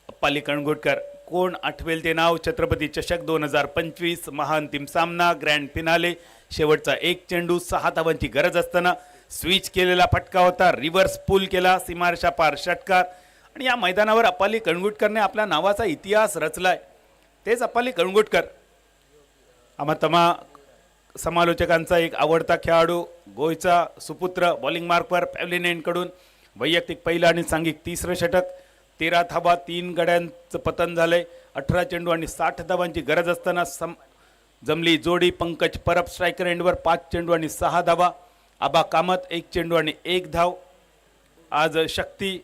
अप्पाली कणगुटकर, कोण आठवेल ते नाव. छत्रपती चषक 2025 महाअंतिम सामना, ग्रँड फिनाले, शेवटचा एक चेंडू, 6 धावांची गरज असताना स्विच केलेला फटका होता, रिव्हर्स पूल केला, सीमारेषा पार षटकार. आणि या मैदानावर अप्पाली कणगुटकरने आपल्या नावाचा इतिहास रचलाय. तेच अप्पाली कणगुटकर, आम्हा समालोचकांचा एक आवडता खेळाडू, गोयचा सुपुत्र, बॉलिंग मार्कवर पॅव्हलिनेनकडून वैयक्तिक पहिलं आणि सांघिक तिसरं षटक, 13 धावा, 3 गड्यांचं पतन झालंय, 18 चेंडू आणि 60 धावांची गरज असताना जमली जोडी. पंकज परब स्ट्रायकर एंडवर 5 चेंडू आणि 6 धावा, आबा कामत 1 चेंडू आणि 1 धाव. आज शक्ती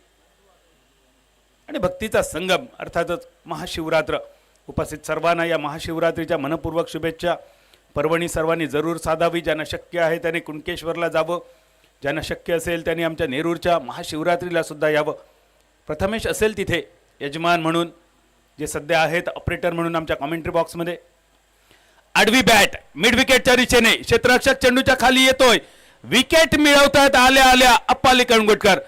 आणि भक्तीचा संगम अर्थातच महाशिवरात्र. उपस्थित सर्वांना या महाशिवरात्रीच्या मनपूर्वक शुभेच्छा. पर्वणी सर्वांनी जरूर साधावी. ज्यांना शक्य आहे त्याने कुणकेश्वरला जावं, ज्यांना शक्य असेल त्यांनी आमच्या नेरूरच्या महाशिवरात्रीला सुद्धा यावं. प्रथमेश असेल तिथे यजमान म्हणून, जे सध्या आहेत ऑपरेटर म्हणून आमच्या कॉमेंट्री बॉक्समध्ये. आडवी बॅट मिड विकेटच्या दिशेने, क्षेत्ररक्षक चेंडूच्या खाली येतोय, विकेट मिळवतात आल्या आल्या अप्पाली कणगुटकर.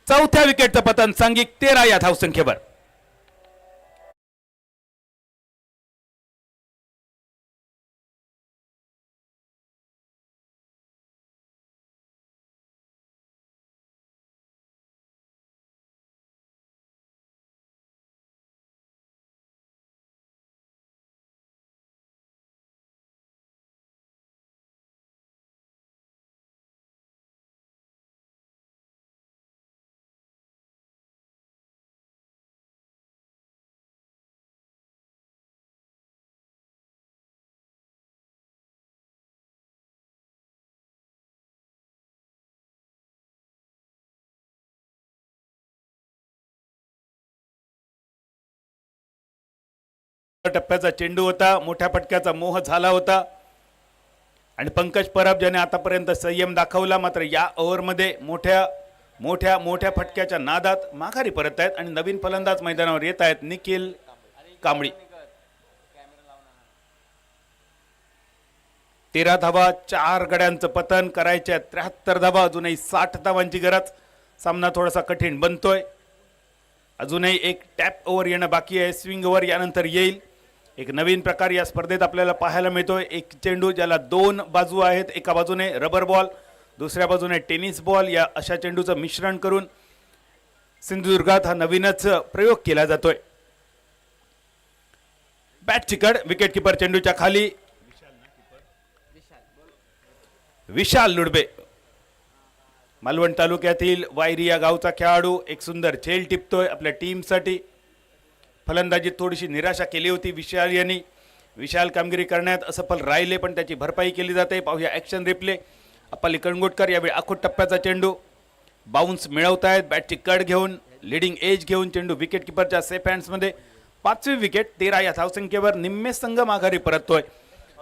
4थ्या विकेटचं पतन सांघिक 13 या धावसंख्येवर. टप्प्याचा चेंडू होता, मोठ्या फटक्याचा मोह झाला होता आणि पंकज परब ज्याने आतापर्यंत संयम दाखवला, मात्र या ओव्हरमध्ये मोठ्या मोठ्या मोठ्या फटक्याच्या नादात माघारी परत आहेत आणि नवीन फलंदाज मैदानावर येत आहेत, निखिल कांबळी. 13 धावा, 4 गड्यांचं पतन, करायच्या 73 धावा, अजूनही 60 धावांची गरज. सामना थोडासा कठीण बनतोय. अजूनही एक टॅप ओव्हर येणं बाकी आहे, स्विंग ओव्हर यानंतर येईल. एक नवीन प्रकार या स्पर्धेत आपल्याला पाहायला मिळतोय. एक चेंडू ज्याला 2 बाजू आहेत, एका बाजूने रबर बॉल, दुसऱ्या बाजूने टेनिस बॉल, या अशा चेंडूचं मिश्रण करून सिंधुदुर्गात हा नवीनच प्रयोग केला जातोय. बॅट चिकड, विकेट किपर चेंडूच्या खाली, विशाल लुडबे, मालवण तालुक्यातील वायरी या गावचा खेळाडू. एक सुंदर झेल टिपतोय आपल्या टीमसाठी. फलंदाजीत थोडीशी निराशा केली होती विशाल यांनी. विशाल कामगिरी करण्यात असफल राहिले, पण त्याची भरपाई केली जाते. पाहूया ॲक्शन रिप्ले. अप्पाली कणगुटकर यावेळी आखूट टप्प्याचा चेंडू, बाउन्स मिळवतायत बॅटची कड घेऊन, लिडिंग एज घेऊन चेंडू विकेट किपरच्या सेफ हँड्समध्ये. 5वी विकेट, 13 या धावसंख्येवर. निम्मे संघ माघारी परततोय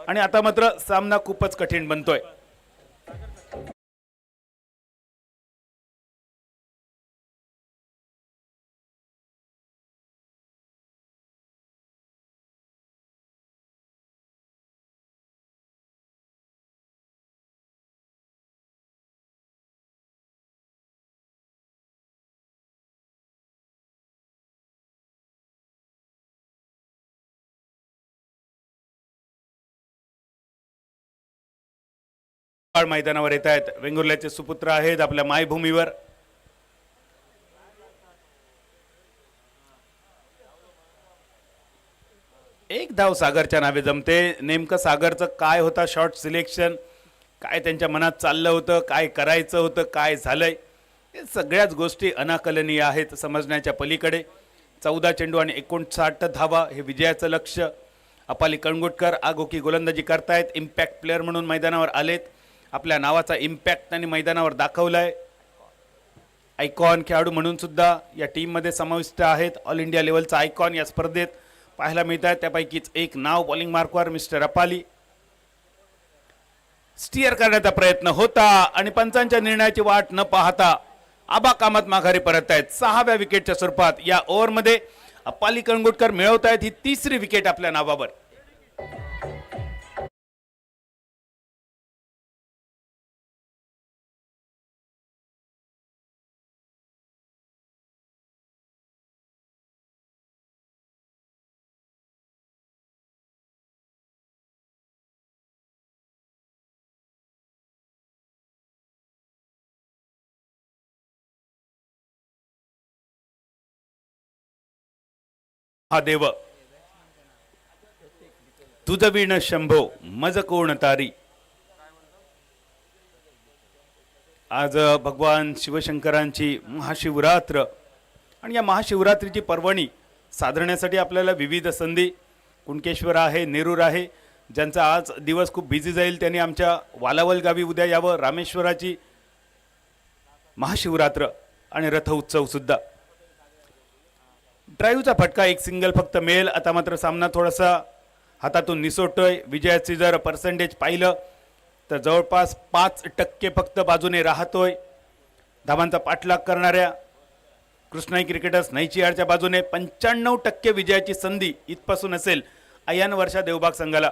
आणि आता मात्र सामना खूपच कठीण बनतोय. मैदानावर येत आहेत. वेंगुर्ल्याचे सुपुत्र आहेत आपल्या मायभूमीवर. एक धाव सागरच्या नावे जमते. नेमकं सागरचं काय होता शॉट सिलेक्शन, काय त्यांच्या मनात चाललं होतं, काय करायचं होतं, काय झालंय, हे सगळ्याच गोष्टी अनाकलनीय आहेत, समजण्याच्या पलीकडे. 14 चेंडू आणि 59 धावा हे विजयाचं लक्ष्य. अप्पाली कणगुटकर आगोकी गोलंदाजी करतायत. इम्पॅक्ट प्लेअर म्हणून मैदानावर आलेत. आपल्या नावाचा इम्पॅक्ट त्यांनी मैदानावर दाखवलाय. आयकॉन खेळाडू म्हणून सुद्धा या टीममध्ये समाविष्ट आहेत. ऑल इंडिया लेवलचा आयकॉन या स्पर्धेत पाहायला मिळत आहे. त्यापैकीच एक नाव बॉलिंग मार्कवर मिस्टर अप्पाली. स्टिअर करण्याचा प्रयत्न होता आणि पंचांच्या निर्णयाची वाट न पाहता आबा कामत माघारी परत आहेत. 6व्या विकेटच्या स्वरूपात या ओव्हरमध्ये अप्पाली कणगुटकर मिळवत आहेत ही 3री विकेट आपल्या नावावर. महादेव तुझ विण शंभो मज कोण तारी. आज भगवान शिवशंकरांची महाशिवरात्र आणि या महाशिवरात्रीची पर्वणी साधण्यासाठी आपल्याला विविध संधी, कुणकेश्वर आहे, नेरूर आहे, ज्यांचा आज दिवस खूप बिझी जाईल त्यांनी आमच्या वालावल गावी उद्या यावं. रामेश्वराची महाशिवरात्र आणि रथ उत्सव सुद्धा. ड्राईव्हचा फटका एक सिंगल फक्त मिळेल. आता मात्र सामना थोडासा हातातून निसटतोय. विजयाची जर पर्सेंटेज पाहिलं तर जवळपास 5% फक्त बाजूने राहतोय. धावांचा पाठलाग करणाऱ्या कृष्णाई क्रिकेटर्स नैचियारच्या बाजूने 95% विजयाची संधी इथपासून असेल आयन वर्षा देवबाग संघाला.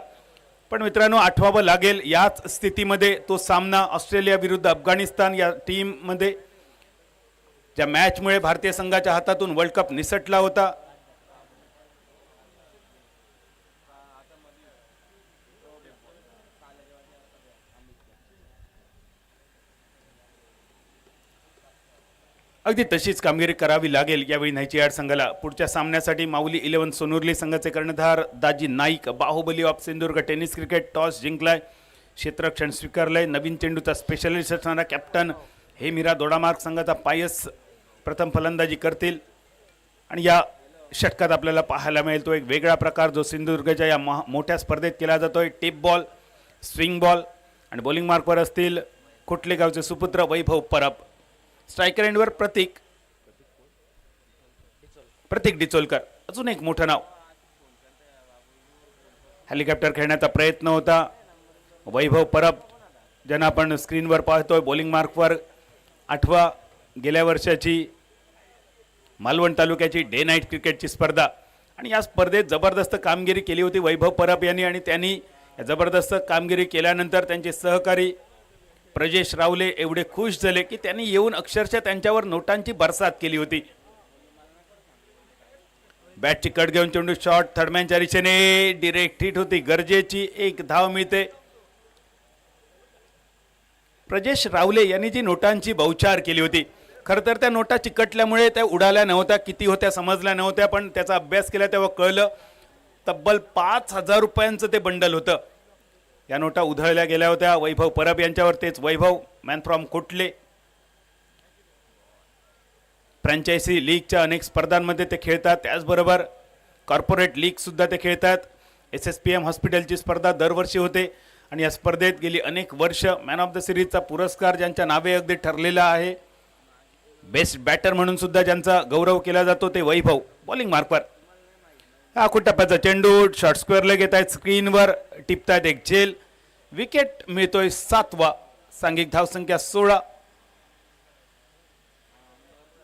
पण मित्रांनो, आठवावं लागेल याच स्थितीमध्ये तो सामना ऑस्ट्रेलिया विरुद्ध अफगाणिस्तान या टीममध्ये ज्या मॅचमुळे भारतीय संघाच्या हातातून वर्ल्ड कप निसटला होता. अगदी तशीच कामगिरी करावी लागेल यावेळी नायचियाड संघाला. पुढच्या सामन्यासाठी माऊली 11 सोनुर्ली संघाचे कर्णधार Daji Naik, Baahubali of Sindhudurg tennis cricket toss जिंकलाय, क्षेत्ररक्षण स्वीकारलंय. नवीन चेंडूचा स्पेशलिस्ट असणारा कॅप्टन हे मीरा दोडामार्ग संघाचा पायस प्रथम फलंदाजी करतील. आणि या षटकात आपल्याला पाहायला मिळेल तो एक वेगळा प्रकार जो सिंधुदुर्गच्या या मोठ्या स्पर्धेत केला जातोय. टिप बॉल, स्विंग बॉल आणि बॉलिंग मार्कवर असतील कुठले गावचे सुपुत्र वैभव परब. स्ट्रायकर एंडवर प्रतीक डिचोलकर, अजून एक मोठं नाव. हेलिकॉप्टर खेळण्याचा प्रयत्न होता. वैभव परब ज्यांना आपण स्क्रीनवर पाहतोय बॉलिंग मार्कवर 8व्या गेल्या वर्षाची मालवण तालुक्याची डे नाईट क्रिकेटची स्पर्धा. आणि या स्पर्धेत जबरदस्त कामगिरी केली होती वैभव परब यांनी. आणि त्यांनी या जबरदस्त कामगिरी केल्यानंतर त्यांचे सहकारी प्रजेश रावले एवढे खुश झाले की त्यांनी येऊन अक्षरशः त्यांच्यावर नोटांची बरसात केली होती. बॅटची कट घेऊन चेंडू शॉट थर्डमॅनच्या दिशेने डिरेक्ट हिट होती, गरजेची एक धाव मिळते. प्रजेश रावले यांनी जी नोटांची बौछार केली होती, खरं तर त्या नोटा चिकटल्यामुळे त्या उडाल्या नव्हत्या, किती होत्या समजल्या नव्हत्या, पण त्याचा अभ्यास केला तेव्हा कळलं तब्बल 5,000 रुपयांचं ते बंडल होतं. या नोटा उधळल्या गेल्या होत्या वैभव परब यांच्यावर. तेच वैभव मॅन फ्रॉम कोटले, फ्रँचायझी लीगच्या अनेक स्पर्धांमध्ये ते खेळतात, त्याचबरोबर कॉर्पोरेट लीग सुद्धा ते खेळतात. SSPM हॉस्पिटलची स्पर्धा दरवर्षी होते आणि या स्पर्धेत गेली अनेक वर्ष मॅन ऑफ द सिरीजचा पुरस्कार ज्यांच्या नावे अगदी ठरलेला आहे, बेस्ट बॅटर म्हणून सुद्धा ज्यांचा गौरव केला जातो ते वैभव. बॉलिंग मार्कवर हा टप्प्याचा चेंडू शॉर्ट स्क्वेअरला घेत आहेत, स्क्रीनवर टिपतायत एक झेल. विकेट मिळतोय 7वा, सांघिक धावसंख्या 16,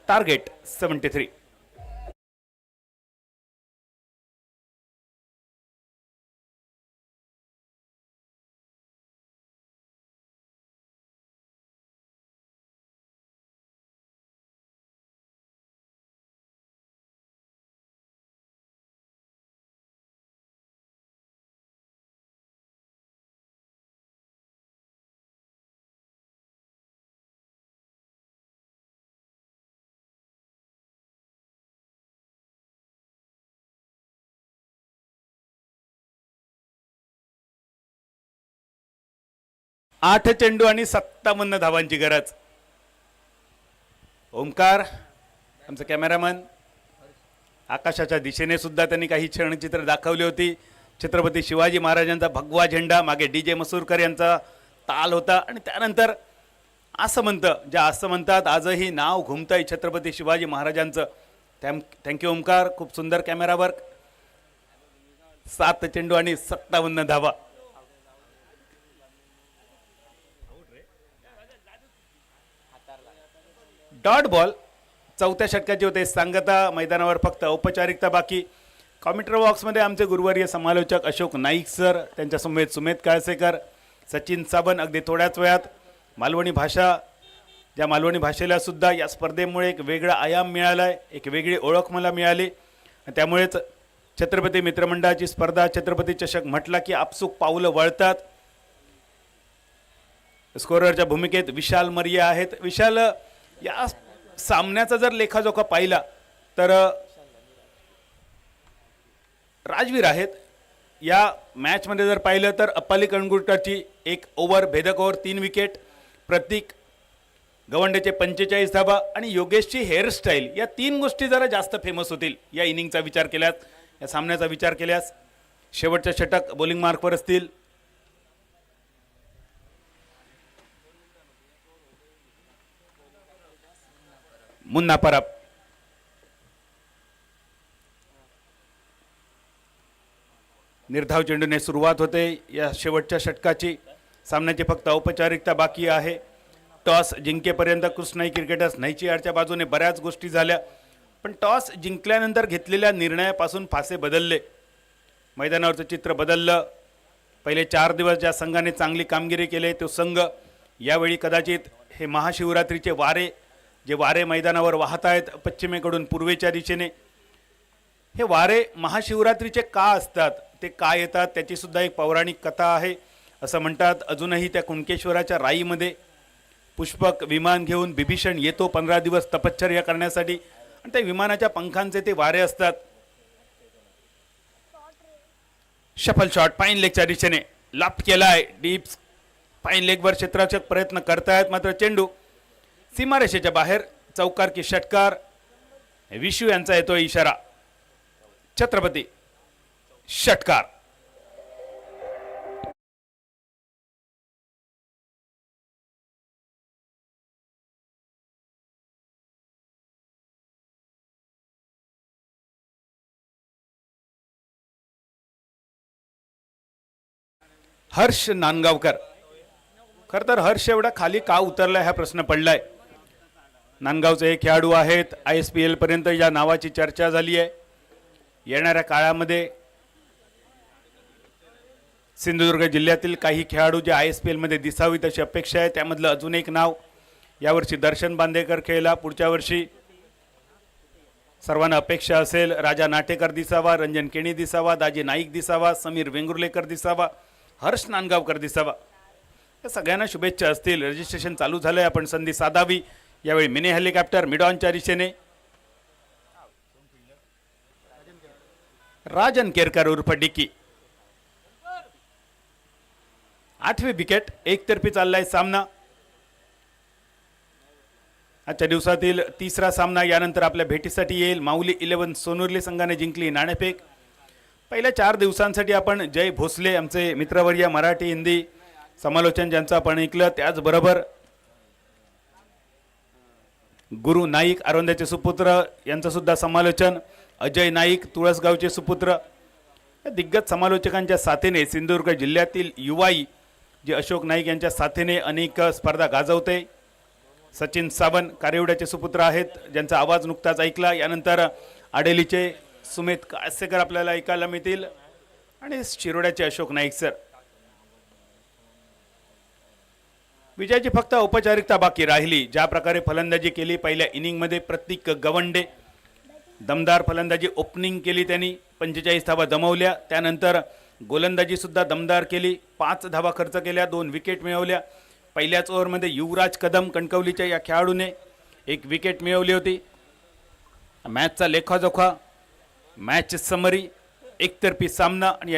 टार्गेट 73. आठ चेंडू आणि 57 धावांची गरज. ओमकार आमचा कॅमेरामन, आकाशाच्या दिशेने सुद्धा त्यांनी काही क्षणचित्र दाखवली होती. छत्रपती शिवाजी महाराजांचा भगवा झेंडा, मागे DJ मसूरकर यांचा ताल होता आणि त्यानंतर आसमंत, ज्या आसमंतात आजही नाव घुमतंय छत्रपती शिवाजी महाराजांचं. थँक्यू ओमकार, खूप सुंदर कॅमेरा वर्क. 7 चेंडू आणि 57 धावा. डॉट बॉल चौथ्या षटकाचे होते. सांगता मैदानावर फक्त औपचारिकता बाकी. कॉमेंट्री बॉक्समध्ये आमचे गुरुवर्य समालोचक अशोक नाईक सर, त्यांच्या समेत सुमेध काळसेकर, सचिन साबन. अगदी थोड्याच वेळात मालवणी भाषा, ज्या मालवणी भाषेला सुद्धा या स्पर्धेमुळे एक वेगळा आयाम मिळाला आहे, एक वेगळी ओळख मला मिळाली. त्यामुळेच छत्रपती मित्रमंडळाची स्पर्धा, छत्रपती चषक म्हटला की आपसूक पाऊलं वळतात. स्कोररच्या भूमिकेत विशाल मरिया आहेत. विशाल, या सामन्याचा जर लेखाजोखा पाहिला तर राजवीर आहेत. या मॅचमध्ये जर पाहिलं तर अप्पाली कणगुटकरची एक ओव्हर, भेदक ओव्हर, 3 विकेट, प्रतीक गवंडेचे 45 धावा आणि योगेशची हेअरस्टाईल, या 3 गोष्टी जरा जास्त फेमस होतील या इनिंगचा विचार केल्यास, या सामन्याचा विचार केल्यास. शेवटचे षटक बॉलिंग मार्कवर असतील. मुन्ना परब, निर्धाव चेंडूने सुरुवात होते या शेवटच्या षटकाची. सामन्याची फक्त औपचारिकता बाकी आहे. टॉस जिंकेपर्यंत कृष्णाई क्रिकेटर्स नाहीची यार्डच्या बाजूने बऱ्याच गोष्टी झाल्या, पण टॉस जिंकल्यानंतर घेतलेल्या निर्णयापासून फासे बदलले, मैदानावरचं चित्र बदललं. पहिले 4 दिवस ज्या संघाने चांगली कामगिरी केली तो संघ यावेळी कदाचित हे महाशिवरात्रीचे वारे, जे वारे मैदानावर वाहत आहेत पश्चिमेकडून पूर्वेच्या दिशेने, हे वारे महाशिवरात्रीचे का असतात, ते का येतात, त्याची सुद्धा एक पौराणिक कथा आहे. असं म्हणतात अजूनही त्या कुणकेश्वराच्या राईमध्ये पुष्पक विमान घेऊन बिभीषण येतो 15 दिवस तपश्चर्या करण्यासाठी, आणि त्या विमानाच्या पंखांचे ते वारे असतात. शफल शॉट फाईन लेगच्या दिशेने लाफ्ट केलाय, डीप फाईन लेगवर क्षेत्ररक्षक प्रयत्न करतायत, मात्र चेंडू सीमारेषेच्या बाहेर. चौकार की षटकार, विशू यांचा येतोय इशारा. छत्रपती षटकार. हर्ष नांदगावकर, खरं तर हर्ष एवढा खाली का उतरलाय हा प्रश्न पडलाय. नांदगावचे एक खेळाडू आहेत, ISPL पर्यंत या नावाची चर्चा झाली आहे. येणाऱ्या काळामध्ये सिंधुदुर्ग जिल्ह्यातील काही खेळाडू जे ISPL मध्ये दिसावीत अशी अपेक्षा आहे. त्यामधलं अजून एक नाव, यावर्षी दर्शन बांदेकर खेळला, पुढच्या वर्षी सर्वांना अपेक्षा असेल राजा नाटेकर दिसावा, रंजन केणी दिसावा, दाजी नाईक दिसावा, समीर वेंगुर्लेकर दिसावा, हर्ष नांदगावकर दिसावा. या सगळ्यांना शुभेच्छा असतील. रजिस्ट्रेशन चालू झालंय, आपण संधी साधावी. यावेळी मिनी हेलिकॉप्टर मिडॉनच्या दिशेने. राजन केरकर उर्फ डिकी, 8वी विकेट, एकतर्फी चाललाय सामना. आजच्या दिवसातील 3रा सामना यानंतर आपल्या भेटीसाठी येईल. माऊली 11 सोनुर्ली संघाने जिंकली नाणेफेक. पहिल्या 4 दिवसांसाठी आपण जय भोसले, आमचे मित्रवर्य, मराठी हिंदी समालोचन ज्यांचं आपण ऐकलं, त्याचबरोबर गुरु नाईक आरोंद्याचे सुपुत्र यांचं सुद्धा समालोचन, अजय नाईक तुळसगावचे सुपुत्र, या दिग्गज समालोचकांच्या साथीने सिंधुदुर्ग जिल्ह्यातील युवाई जे अशोक नाईक यांच्या साथीने अनेक स्पर्धा गाजवते. सचिन सावंत कारेवड्याचे सुपुत्र आहेत, ज्यांचा आवाज नुकताच ऐकला. यानंतर आडेलीचे सुमित कासेकर आपल्याला ऐकायला मिळतील आणि शिरोड्याचे अशोक नाईक सर. विजयाची फक्त औपचारिकता बाकी राहिली. ज्या प्रकारे फलंदाजी केली पहिल्या इनिंगमध्ये प्रतीक गवंडे, दमदार फलंदाजी ओपनिंग केली त्यांनी, 45 धावा जमवल्या. त्यानंतर गोलंदाजी सुद्धा दमदार केली, 5 धावा खर्च केल्या, 2 विकेट मिळवल्या. पहिल्याच ओव्हरमध्ये युवराज कदम कणकवलीच्या या खेळाडूने 1 विकेट मिळवली होती. मॅचचा लेखाजोखा, मॅच समरी, एकतर्फी सामना आणि